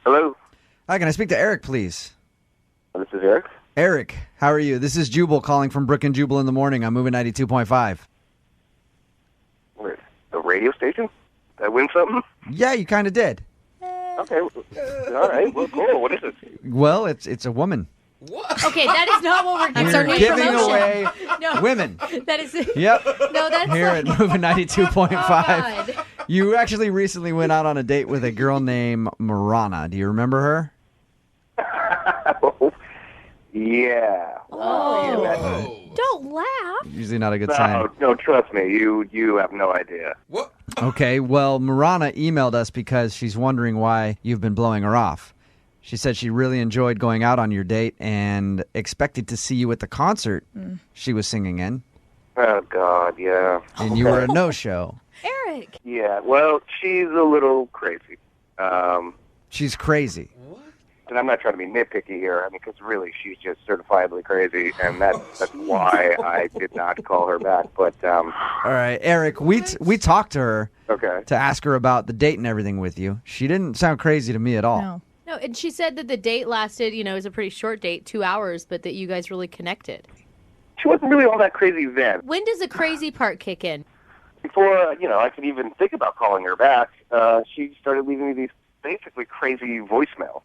Hello. Hi, can I speak to Eric, please? This is Eric. Eric, how are you? This is Jubal calling from Brooke and Jubal in the morning. I'm moving 92.5. Wait, the radio station? Did I win something? Yeah, you kind of did. Okay. All right. Well, cool. What is it? Well, it's a woman. What? Okay, that is not what we're You're That's our new giving promotion. away No. women. That is Yep. No, that's Here like... at Moving 92.5. Oh, God. You actually recently went out on a date with a girl named Marana. Do you remember her? Yeah. Oh. Yeah, Don't laugh. Usually not a good sign. No, trust me. You have no idea. What? Okay, well, Marana emailed us because she's wondering why you've been blowing her off. She said she really enjoyed going out on your date and expected to see you at the concert she was singing in. Oh, God, yeah. And you were a no-show. Eric. Yeah, well, she's a little crazy. She's crazy. And I'm not trying to be nitpicky here. I mean, because really, she's just certifiably crazy, and that's why I did not call her back. But all right, Eric, we talked to her, Okay. to ask her about the date and everything with you. She didn't sound crazy to me at all. No. No, and she said that the date lasted, it was a pretty short date, 2 hours, but that you guys really connected. She wasn't really all that crazy then. When does the crazy part kick in? Before, I could even think about calling her back, she started leaving me these basically crazy voicemails.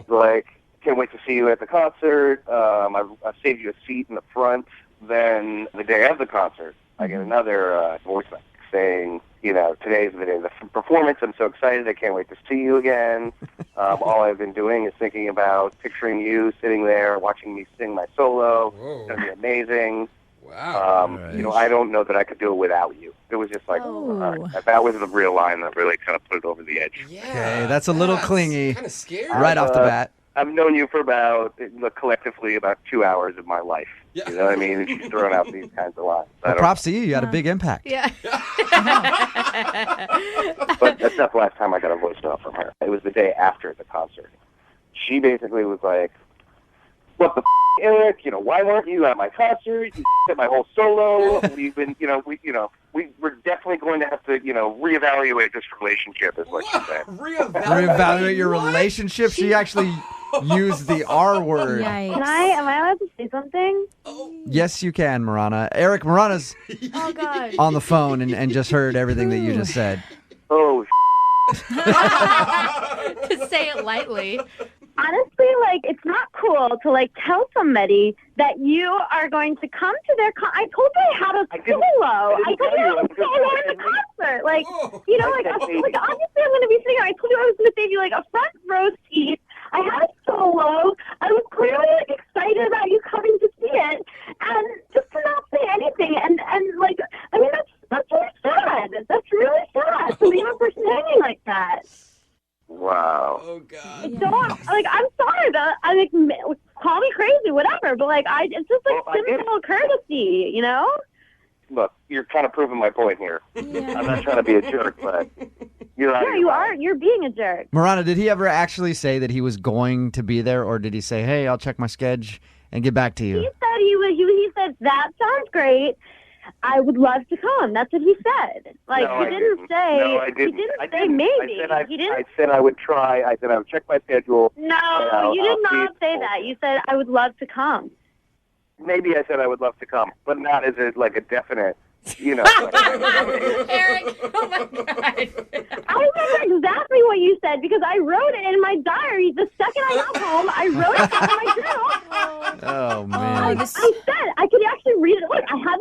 Like, can't wait to see you at the concert. I've saved you a seat in the front. Then the day of the concert, I get another voicemail saying, today's the day of the performance. I'm so excited. I can't wait to see you again. All I've been doing is thinking about picturing you sitting there watching me sing my solo. It's going to be amazing. Wow. I don't know that I could do it without you. It was just like, that was the real line that really kind of put it over the edge. Yeah. Okay, that's a little clingy. Kind of scary. Right off the bat. I've known you for collectively about 2 hours of my life. Yeah. You know what I mean? And she's throwing out these kinds of lines. Well, props to you. You had a big impact. Yeah. But that's not the last time I got a voicemail from her. It was the day after the concert. She basically was like, what the Eric? Why weren't you at my concert? You at my whole solo. We've been, we're definitely going to have to, reevaluate this relationship, is what she said. Reevaluate your relationship. She actually used the R word. Am I allowed to say something? Yes, you can, Marana. Eric, Marana's Oh, God. on the phone and just heard everything that you just said. Oh, To say it lightly. Honestly, it's not cool to, tell somebody that you are going to come to their I told you I had a solo. I told you I had a solo in the concert. Obviously I'm going to be singing. I told you I was going to save you, a front row seat. I had a solo. I was clearly, excited about you coming to see it. And just to not say anything. That's really sad. That's really sad to leave a person hanging like that. wow. Oh, God. I'm sorry, but call me crazy, whatever, but it's just simple courtesy, Look, you're kind of proving my point here. Yeah. I'm not trying to be a jerk, but you're out of Yeah, your you mind. are. You're being a jerk. Marana, did he ever actually say that he was going to be there, or did he say, hey, I'll check my schedule and get back to you? He said he said, that sounds great. I would love to come. That's what he said. No, I didn't. Say. No, I didn't. He didn't I say didn't. maybe. I said I would try. I said I would check my schedule. No, you did I'll not see. say that. You said I would love to come. Maybe I said I would love to come, but not as a definite, Eric, oh my God. I remember exactly what you said because I wrote it in my diary the second I got home. I wrote it down in my journal. Oh, man. I said I could actually read it. Look, I have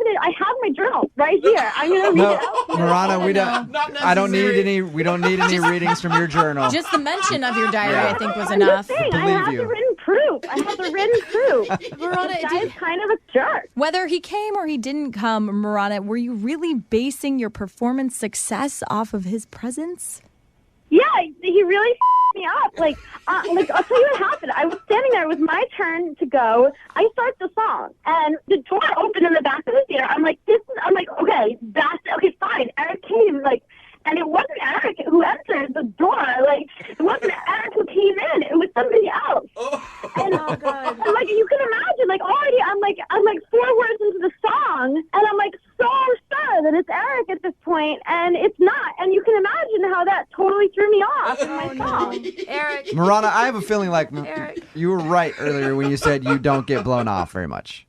my journal right here. I'm gonna read it out. Marana, we don't need any readings from your journal. Just the mention of your diary, Yeah. I think, was I'm enough. just saying, I have the written proof. Marana, this guy is kind of a jerk. Whether he came or he didn't come, Marana, were you really basing your performance success off of his presence? Yeah, he really me up. I'll tell you what happened. I was standing there. It was my turn to go. I start the song, and the door opened in the back of the theater. I'm like, okay, fine. Eric came, and it wasn't Eric who entered the door. It wasn't Eric who came in. It was somebody else. And, Oh, God. and you can imagine, already I'm 4 words into the song, and I'm so sure that it's Eric at this point, and it's not. And you can imagine how that totally threw me off in my song. Eric. Marana, I have a feeling like Eric. you were right earlier when you said you don't get blown off very much.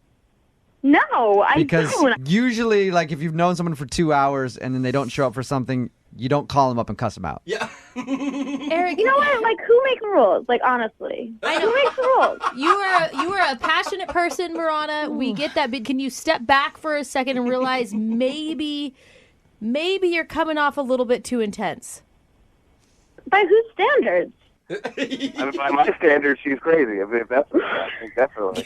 No, I Because don't. usually, if you've known someone for 2 hours and then they don't show up for something, you don't call them up and cuss them out. Yeah. Eric, you know what? Who makes rules? Honestly. I know. Who makes the rules? You are a passionate person, Marana. We get that, but can you step back for a second and realize maybe you're coming off a little bit too intense? By whose standards? By my standards, she's crazy. If that's what I think, definitely.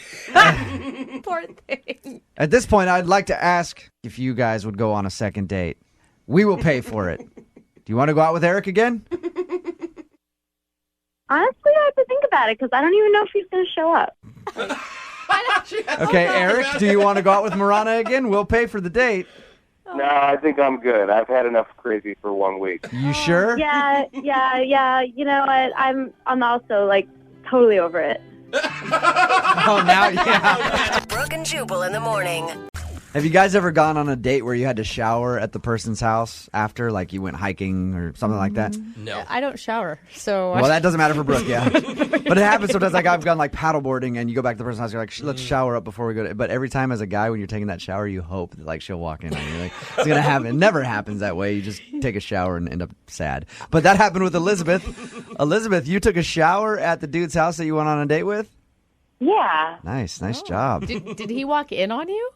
Poor thing. At this point, I'd like to ask if you guys would go on a second date. We will pay for it. Do you want to go out with Eric again? Honestly, I have to think about it because I don't even know if he's going to show up. Okay, Eric, do you want to go out with Marana again? We'll pay for the date. No, I think I'm good. I've had enough crazy for 1 week. You sure? Yeah. You know what? I'm also totally over it. Oh, now, yeah. Brooke and Jubal in the morning. Have you guys ever gone on a date where you had to shower at the person's house after, like you went hiking or something like that? No. I don't shower, so. Well, that doesn't matter for Brooke, yeah. But it happens sometimes. Like I've gone like paddleboarding, and you go back to the person's house. You're like, let's shower up before we go. But every time as a guy, when you're taking that shower, you hope that like she'll walk in, and you're like, it's gonna happen. It never happens that way. You just take a shower and end up sad. But that happened with Elizabeth. Elizabeth, you took a shower at the dude's house that you went on a date with. Yeah. Nice job. Did he walk in on you?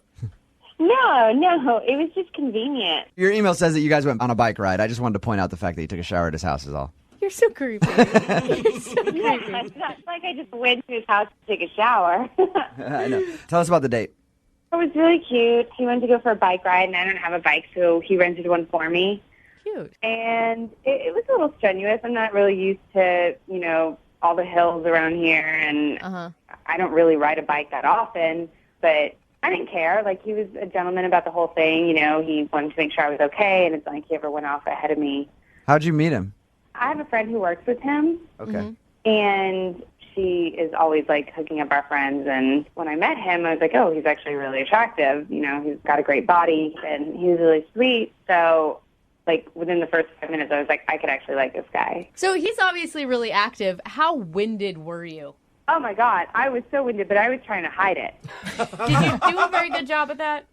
No, it was just convenient. Your email says that you guys went on a bike ride. I just wanted to point out the fact that you took a shower at his house is all. You're so creepy. Yeah, it's not like I just went to his house to take a shower. I know. Tell us about the date. It was really cute. He went to go for a bike ride, and I don't have a bike, so he rented one for me. Cute. And it was a little strenuous. I'm not really used to, all the hills around here, and I don't really ride a bike that often, but I didn't care. Like, he was a gentleman about the whole thing. He wanted to make sure I was okay, and it's not like he ever went off ahead of me. How'd you meet him? I have a friend who works with him. Okay. And she is always, like, hooking up our friends. And when I met him, I was like, oh, he's actually really attractive. He's got a great body, and he's really sweet. So, like, within the first 5 minutes, I was like, I could actually like this guy. So he's obviously really active. How winded were you? Oh, my God. I was so winded, but I was trying to hide it. Did you do a very good job at that?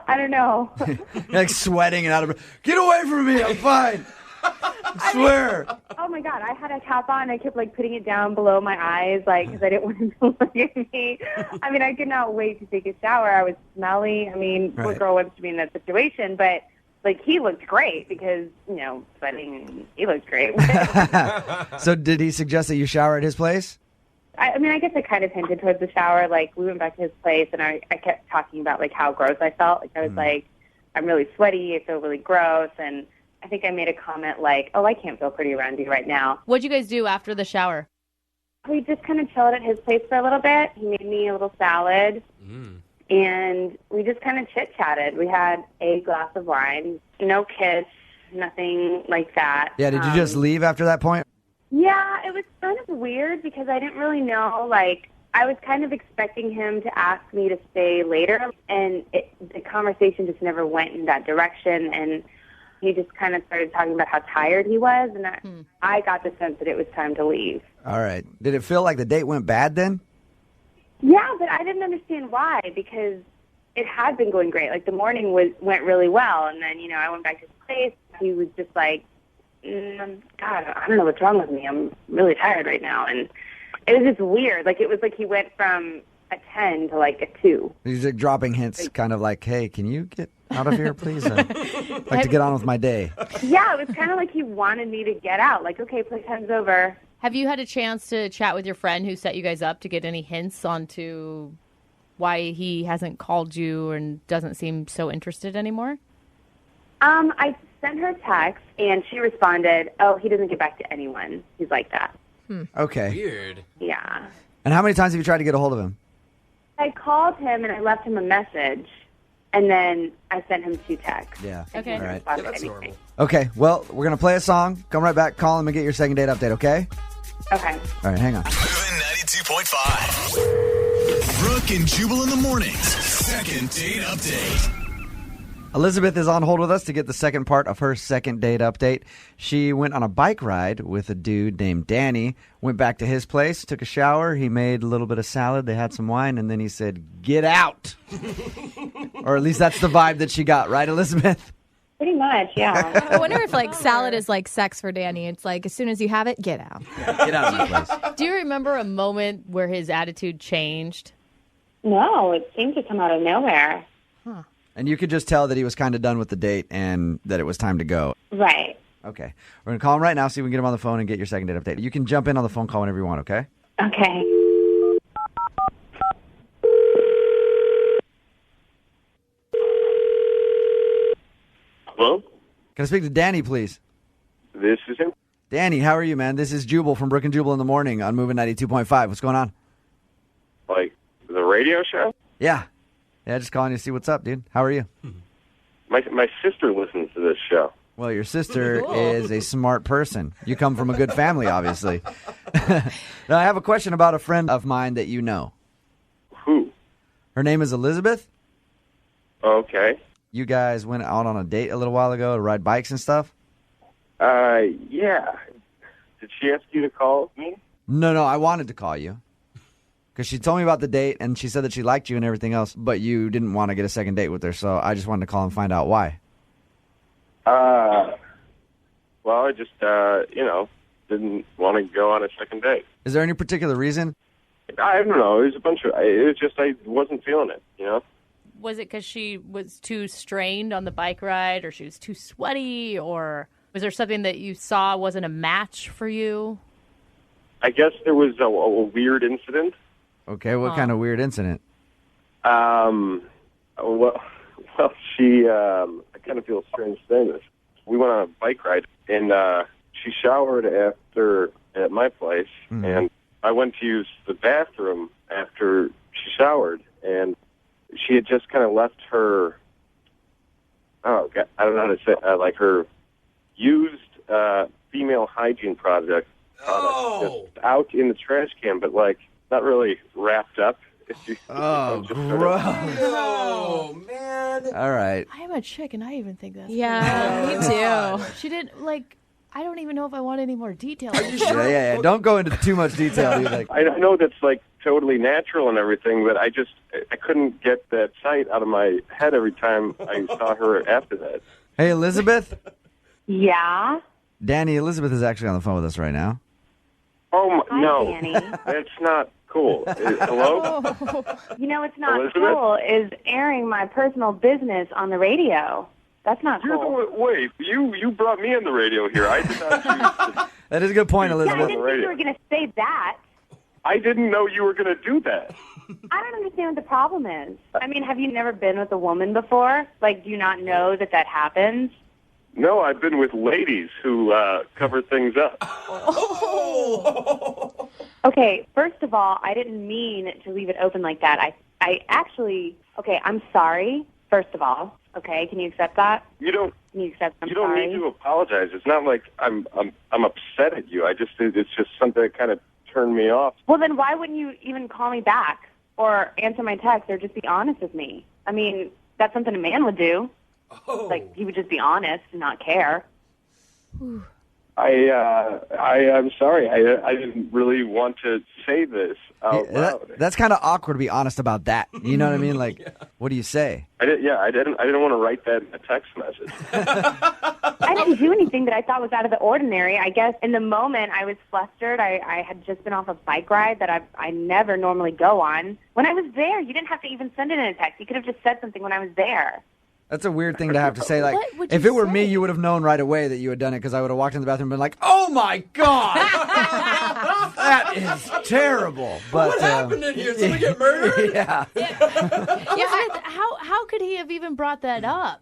I don't know. You're like sweating and out of breath. Get away from me. I'm fine. I swear. Oh, my God. I had a cap on. I kept, like, putting it down below my eyes, like, because I didn't want him to look at me. I mean, I could not wait to take a shower. I was smelly. I mean, poor girl wants to be in that situation, but... Like, he looked great because, sweating, he looked great. So did he suggest that you shower at his place? I mean, I guess I kind of hinted towards the shower. Like, we went back to his place, and I kept talking about, like, how gross I felt. Like, I was like, I'm really sweaty. I feel really gross. And I think I made a comment like, oh, I can't feel pretty around you right now. What'd you guys do after the shower? We just kind of chilled at his place for a little bit. He made me a little salad. And we just kind of chit-chatted. We had a glass of wine, no kiss, nothing like that. Yeah, did you just leave after that point? Yeah, it was kind of weird because I didn't really know, like, I was kind of expecting him to ask me to stay later, and the conversation just never went in that direction, and he just kind of started talking about how tired he was, and I got the sense that it was time to leave. All right. Did it feel like the date went bad then? Yeah, but I didn't understand why, because it had been going great. Like, the morning went really well, and then, I went back to his place. He was just like, God, I don't know what's wrong with me. I'm really tired right now. And it was just weird. Like, it was like he went from a 10 to, like, a 2. He's like dropping hints, kind of like, hey, can you get out of here, please? I'd like to get on with my day. Yeah, it was kind of like he wanted me to get out. Like, okay, playtime's over. Have you had a chance to chat with your friend who set you guys up to get any hints onto why he hasn't called you and doesn't seem so interested anymore? I sent her a text, and she responded, oh, he doesn't get back to anyone. He's like that. Okay. Weird. Yeah. And how many times have you tried to get a hold of him? I called him, and I left him a message, and then I sent him 2 texts. Yeah. Okay. All right. Yeah, that's normal. Okay, well, we're going to play a song. Come right back, call him, and get your second date update, okay? Okay. All right, hang on. Moving 92.5. Brooke and Jubal in the mornings. Second date update. Elizabeth is on hold with us to get the second part of her second date update. She went on a bike ride with a dude named Danny, went back to his place, took a shower, he made a little bit of salad, they had some wine, and then he said, get out. Or at least that's the vibe that she got, right, Elizabeth? Pretty much, yeah. I wonder if, like, salad is like sex for Danny. It's like, as soon as you have it, get out. Get out of my place. Do you remember a moment where his attitude changed? No, it seemed to come out of nowhere. And you could just tell that he was kind of done with the date and that it was time to go. Right. Okay. We're going to call him right now, see if we can get him on the phone and get your second date update. You can jump in on the phone call whenever you want, okay? Okay. Hello? Can I speak to Danny, please? This is him. Danny, how are you, man? This is Jubal from Brooke and Jubal in the morning on Moving 92.5. What's going on? Like, the radio show? Yeah, just calling you to see what's up, dude. How are you? My sister listens to this show. Well, your sister is a smart person. You come from a good family, obviously. Now, I have a question about a friend of mine that you know. Who? Her name is Elizabeth. Okay. You guys went out on a date a little while ago to ride bikes and stuff? Yeah. Did she ask you to call me? No, I wanted to call you. Because she told me about the date, and she said that she liked you and everything else, but you didn't want to get a second date with her, so I just wanted to call and find out why. Well, I just, didn't want to go on a second date. Is there any particular reason? I don't know. It was just I wasn't feeling it, Was it because she was too strained on the bike ride, or she was too sweaty, or was there something that you saw wasn't a match for you? I guess there was a weird incident. Okay, what kind of weird incident? Well, she, I kind of feel strange saying this. We went on a bike ride, and she showered after at my place, and I went to use the bathroom after she showered, and she had just kind of left her, I don't know how to say, like her used female hygiene product just out in the trash can, but like not really wrapped up. Oh, gross. Oh, man. All right. I am a chick, and I even think that's Yeah, me too. She didn't, I don't even know if I want any more details. Yeah. Don't go into too much detail. Dude. I know that's like totally natural and everything, but I couldn't get that sight out of my head every time I saw her after that. Hey, Elizabeth? Yeah? Danny, Elizabeth is actually on the phone with us right now. Oh, Hi, no. Danny. That's not cool. Hello? You know what's not Elizabeth? cool is airing my personal business on the radio. That's not cool. Wait, you brought me on the radio here. I did not choose to. That is a good point, Yeah, I Elizabeth. didn't think you were going to say that. I didn't know you were going to do that. I don't understand what the problem is. I mean, have you never been with a woman before? Like, do you not know that happens? No, I've been with ladies who cover things up. Okay, first of all, I didn't mean to leave it open like that. I actually, okay, I'm sorry, first of all. Okay, can you accept that? You don't. Can you accept I'm You don't sorry? need to apologize. It's not like I'm upset at you. It's just something that kind of turned me off. Well, then why wouldn't you even call me back or answer my text or just be honest with me? I mean, that's something a man would do. Like, he would just be honest and not care. I'm sorry. I didn't really want to say this out loud. That's kind of awkward to be honest about that. You know what I mean? Like, what do you say? I didn't want to write that in a text message. I didn't do anything that I thought was out of the ordinary. I guess in the moment I was flustered. I had just been off a bike ride that I never normally go on. When I was there, you didn't have to even send it in a text. You could have just said something when I was there. That's a weird thing to have to say. Like, What would if you it were say? me, you would have known right away that you had done it because I would have walked in the bathroom and been like, "Oh my god, that is terrible." But What happened in here? Somebody get murdered? Yeah. Elizabeth, how could he have even brought that up?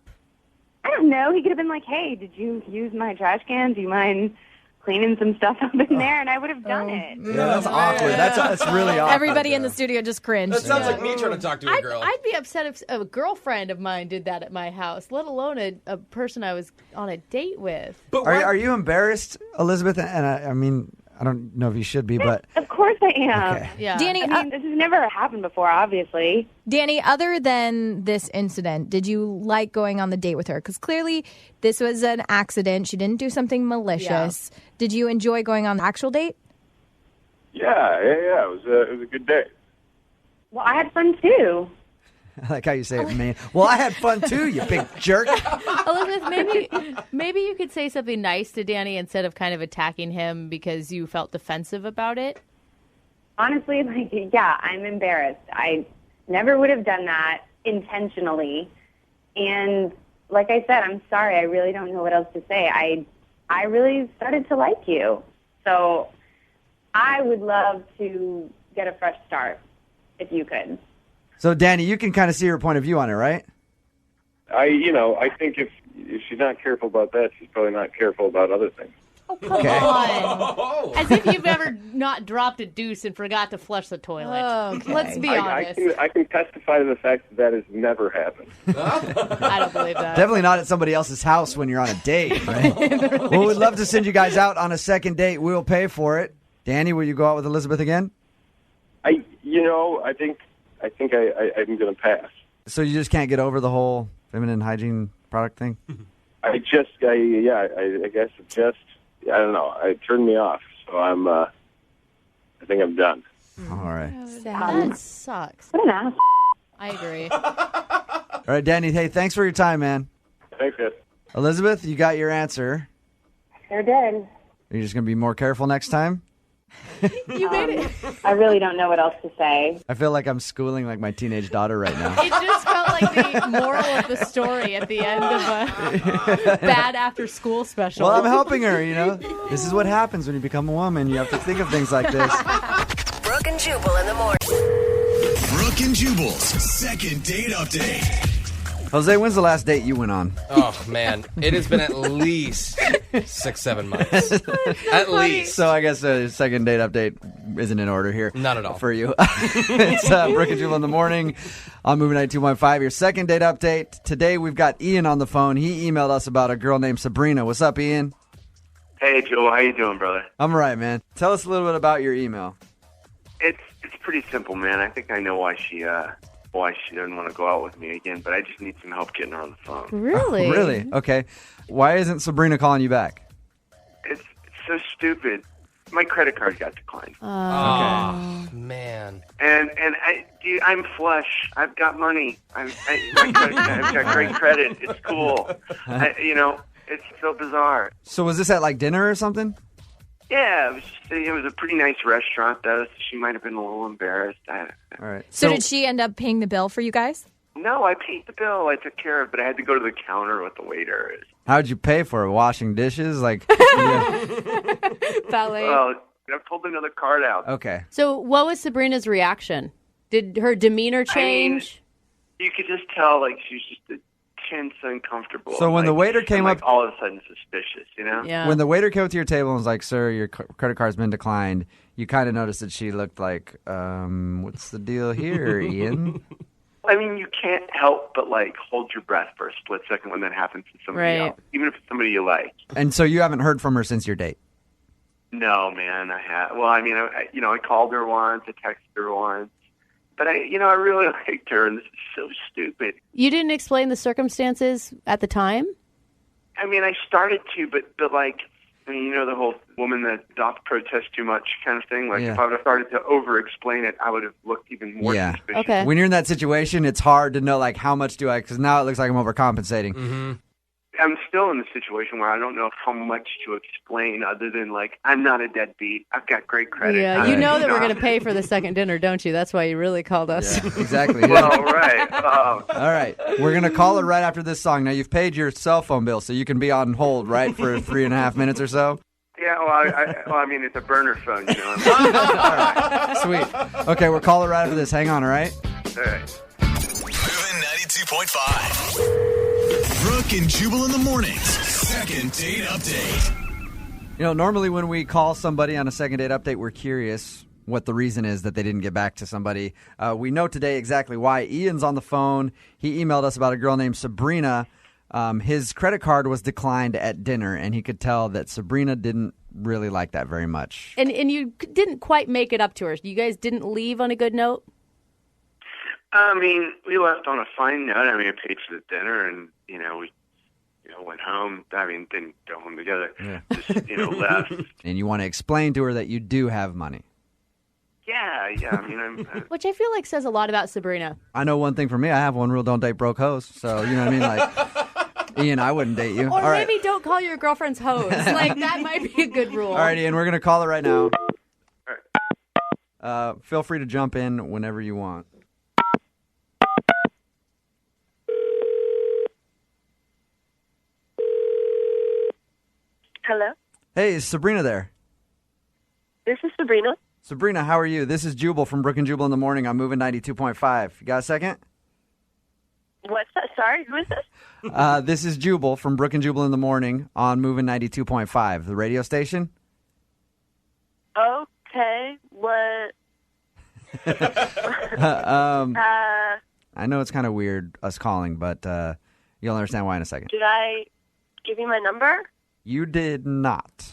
I don't know. He could have been like, hey, did you use my trash can? Do you mind cleaning some stuff up in there? And I would have done it. Yeah, that's awkward. That's really awkward. Everybody in the studio just cringed. That sounds like me trying to talk to a girl. I'd be upset if a girlfriend of mine did that at my house, let alone a person I was on a date with. But Are you embarrassed, Elizabeth? And I mean, I don't know if you should be, but Of course I am. Okay. Yeah. Danny, I mean, this has never happened before, obviously. Danny, other than this incident, did you like going on the date with her? Because clearly this was an accident. She didn't do something malicious. Yeah. Did you enjoy going on the actual date? Yeah. It was a good day. Well, I had fun, too. I like how you say it, man. Well, I had fun too, you big jerk. Elizabeth, maybe you could say something nice to Danny instead of kind of attacking him because you felt defensive about it. Honestly, yeah, I'm embarrassed. I never would have done that intentionally. And like I said, I'm sorry. I really don't know what else to say. I really started to like you. So I would love to get a fresh start if you could. So, Danny, you can kind of see her point of view on it, right? I think if she's not careful about that, she's probably not careful about other things. Oh, come on. As if you've ever not dropped a deuce and forgot to flush the toilet. Okay. Let's be honest. I can testify to the fact that has never happened. I don't believe that. Definitely not at somebody else's house when you're on a date, right? Well, we'd love to send you guys out on a second date. We'll pay for it. Danny, will you go out with Elizabeth again? I think I'm going to pass. So you just can't get over the whole feminine hygiene product thing? I guess it just, I don't know. It turned me off. So I think I'm done. All right. That sucks. What an ass. I agree. All right, Danny, hey, thanks for your time, man. Thanks, guys. Elizabeth, you got your answer. Sure did. Are you just going to be more careful next time? You made it. I really don't know what else to say. I feel like I'm schooling like my teenage daughter right now. It just felt like the moral of the story at the end of a bad after-school special. Well, I'm helping her, you know. This is what happens when you become a woman. You have to think of things like this. Brooke and Jubal in the morning. Brooke and Jubal's second date update. Jose, when's the last date you went on? Oh, man. It has been at least 6-7 months. At least. So I guess a second date update isn't in order here. Not at all. For you. It's Brooke and Jubal in the morning on Moving 92.5. Your second date update. Today we've got Ian on the phone. He emailed us about a girl named Sabrina. What's up, Ian? Hey, Joel. How you doing, brother? I'm all right, man. Tell us a little bit about your email. It's pretty simple, man. I think I know why she doesn't want to go out with me again, but I just need some help getting her on the phone. Really? Oh, really? Okay. Why isn't Sabrina calling you back? It's so stupid. My credit card got declined. Oh, man. And I'm flush. I've got money. I've got great credit. It's cool. It's so bizarre. So was this at like dinner or something? Yeah, it was a pretty nice restaurant, though, so she might have been a little embarrassed. All right. So did she end up paying the bill for you guys? No, I paid the bill. I took care of it, but I had to go to the counter with the waiter. How'd you pay for it? Washing dishes? Like, Ballet. Well, I pulled another card out. Okay. So what was Sabrina's reaction? Did her demeanor change? You could just tell, like, she was just tense, uncomfortable. So when the waiter came up, all of a sudden suspicious, you know? Yeah. when the waiter came up to your table and was like, "Sir, your credit card's been declined," you kind of noticed that she looked like, "What's the deal here, Ian?" I mean, you can't help but, like, hold your breath for a split second when that happens to somebody else, even if it's somebody you like. And so you haven't heard from her since your date? No, man, I have. Well, I mean, I called her once, I texted her once, but I really liked her, and this is so stupid. You didn't explain the circumstances at the time? I mean, I started to, but like, I mean, the whole woman that doth protest too much kind of thing. Like, if I would have started to over-explain it, I would have looked even more suspicious. Okay. When you're in that situation, it's hard to know, like, how much do I, because now it looks like I'm overcompensating. Mm-hmm. I'm still in the situation where I don't know how much to explain other than, like, I'm not a deadbeat. I've got great credit. Yeah, you know that we're going to pay for the second dinner, don't you? That's why you really called us. Yeah, exactly. Well, right. All right. We're going to call her right after this song. Now, you've paid your cell phone bill, so you can be on hold, right, for 3.5 minutes or so? Yeah, I mean, it's a burner phone, you know. All right. Sweet. Okay, we'll call her right after this. Hang on, all right? All right. Moving 92.5. Brooke and Jubal in the mornings. Second date update. Normally when we call somebody on a second date update, we're curious what the reason is that they didn't get back to somebody. We know today exactly why. Ian's on the phone. He emailed us about a girl named Sabrina. His credit card was declined at dinner, and he could tell that Sabrina didn't really like that very much. And you didn't quite make it up to her. You guys didn't leave on a good note? I mean, we left on a fine note. I mean, I paid for the dinner, and, we went home. I mean, didn't go home together. Yeah. Just, left. And you want to explain to her that you do have money. Yeah. I mean, Which I feel like says a lot about Sabrina. I know one thing for me. I have one rule: don't date broke hoes. So, you know what I mean? Like, Ian, I wouldn't date you. Or All right. maybe don't call your girlfriend's hoes. Like, that might be a good rule. All right, Ian, we're going to call her right now. Feel free to jump in whenever you want. Hello? Hey, is Sabrina there? This is Sabrina. Sabrina, how are you? This is Jubal from Brooke and Jubal in the morning. I'm moving 92.5. You got a second? What's that? Sorry, who is this? This is Jubal from Brooke and Jubal in the morning on moving 92.5, the radio station. Okay, what? I know it's kind of weird us calling, but you'll understand why in a second. Did I give you my number? You did not.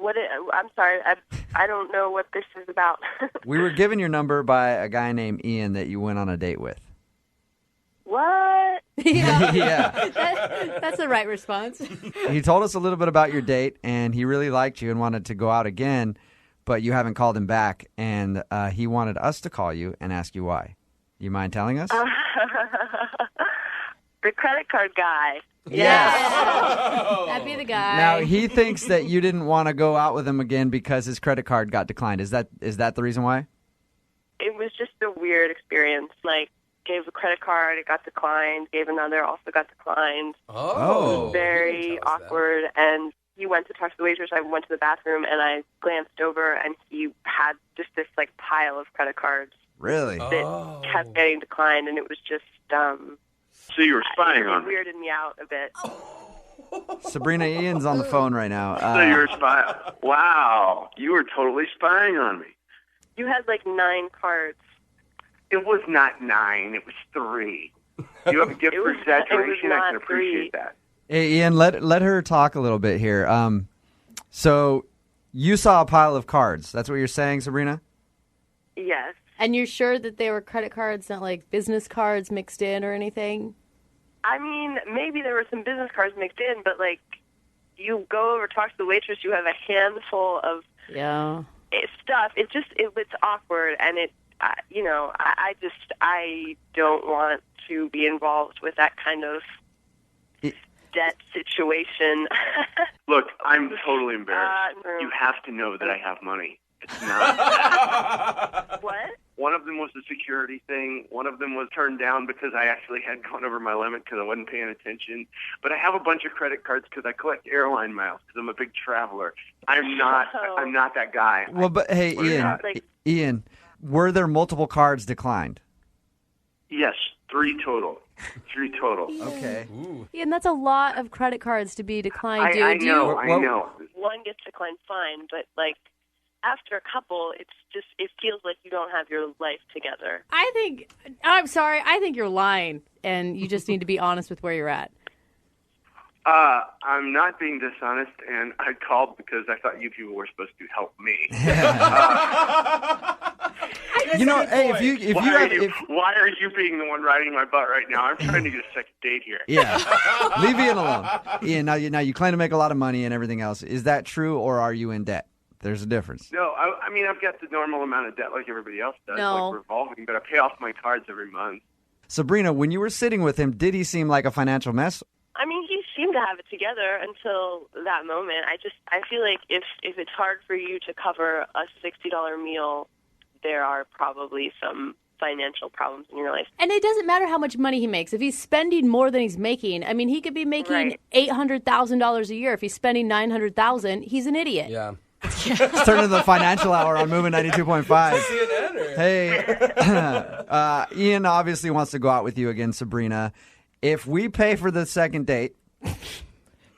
I'm sorry. I don't know what this is about. We were given your number by a guy named Ian that you went on a date with. What? Yeah. That's the right response. He told us a little bit about your date, and he really liked you and wanted to go out again, but you haven't called him back, and he wanted us to call you and ask you why. You mind telling us? The credit card guy. Yeah. That'd be the guy. Now, he thinks that you didn't want to go out with him again because his credit card got declined. Is that the reason why? It was just a weird experience. Like, gave a credit card, it got declined. Gave another, also got declined. Oh. It was very awkward. And he went to talk to the waitress. I went to the bathroom, and I glanced over, and he had just this, like, pile of credit cards. Really? That kept getting declined, and it was just... So you were spying on me. It weirded me out a bit. Sabrina, Ian's on the phone right now. So you were spying. Wow. You were totally spying on me. You had like 9 cards. It was not 9. It was 3. You have a gift for exaggeration. I can appreciate that. Hey, Ian, let her talk a little bit here. So you saw a pile of cards. That's what you're saying, Sabrina? Yes. And you're sure that they were credit cards, not like business cards mixed in or anything? I mean, maybe there were some business cards mixed in, but like, you go over, talk to the waitress, you have a handful of stuff. It's awkward, and I don't want to be involved with that kind of debt situation. Look, I'm totally embarrassed. You have to know that I have money. It's not. What? One of them was the security thing. One of them was turned down because I actually had gone over my limit because I wasn't paying attention. But I have a bunch of credit cards because I collect airline miles because I'm a big traveler. I'm not that guy. Well, but hey, Ian, were there multiple cards declined? Yes, 3 total. 3 total. Okay. Ian, that's a lot of credit cards to be declined, dude. I know. One gets declined fine, but like, after a couple, it feels like you don't have your life together. I'm sorry, I think you're lying, and you just need to be honest with where you're at. I'm not being dishonest, and I called because I thought you people were supposed to help me. Why are you being the one riding my butt right now? I'm trying to get a second date here. Yeah. Leave Ian alone. Ian, now you claim to make a lot of money and everything else. Is that true, or are you in debt? There's a difference. No, I mean, I've got the normal amount of debt like everybody else does, No. like revolving, but I pay off my cards every month. Sabrina, when you were sitting with him, did he seem like a financial mess? I mean, he seemed to have it together until that moment. I feel like if it's hard for you to cover a $60 meal, there are probably some financial problems in your life. And it doesn't matter how much money he makes. If he's spending more than he's making, I mean, he could be making $800,000 a year. If he's spending $900,000, he's an idiot. Yeah. Let's turn to the financial hour on Moving 92.5. Hey, Ian obviously wants to go out with you again, Sabrina. If we pay for the second date,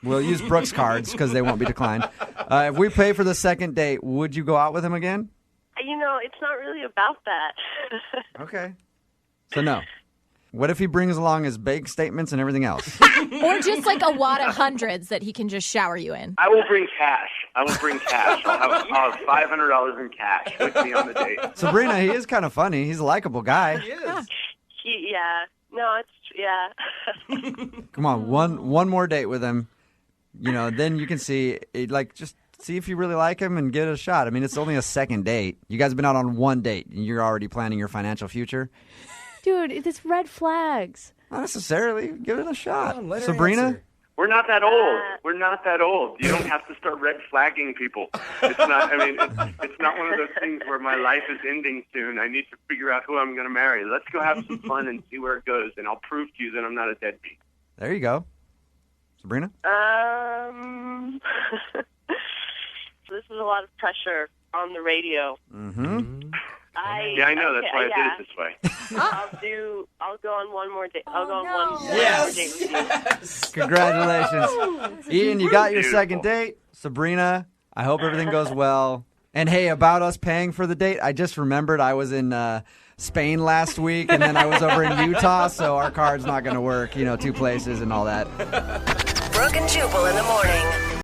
we'll use Brooke's cards because they won't be declined. If we pay for the second date, would you go out with him again? It's not really about that. Okay. So no. What if he brings along his bank statements and everything else? Or just like a wad of hundreds that he can just shower you in. I will bring cash. I'll have $500 in cash with me on the date. Sabrina, he is kind of funny. He's a likable guy. He is. Come on, one more date with him. Then you can see, just see if you really like him and give it a shot. I mean, it's only a second date. You guys have been out on one date, and you're already planning your financial future. Dude, it's red flags. Not necessarily. Give it a shot. Come on, let her Sabrina? answer. We're not that old. We're not that old. You don't have to start red flagging people. It's not. I mean, it's not one of those things where my life is ending soon. I need to figure out who I'm going to marry. Let's go have some fun and see where it goes, and I'll prove to you that I'm not a deadbeat. There you go. Sabrina? This is a lot of pressure on the radio. Mm-hmm. I know. That's why I did it this way. I'll go on one more date. I'll go on one more date with you. Yes. Congratulations. Ian, you got your second date. Sabrina, I hope everything goes well. And hey, about us paying for the date, I just remembered I was in Spain last week, and then I was over in Utah, so our card's not going to work, 2 places and all that. Brooke and Jubal in the morning.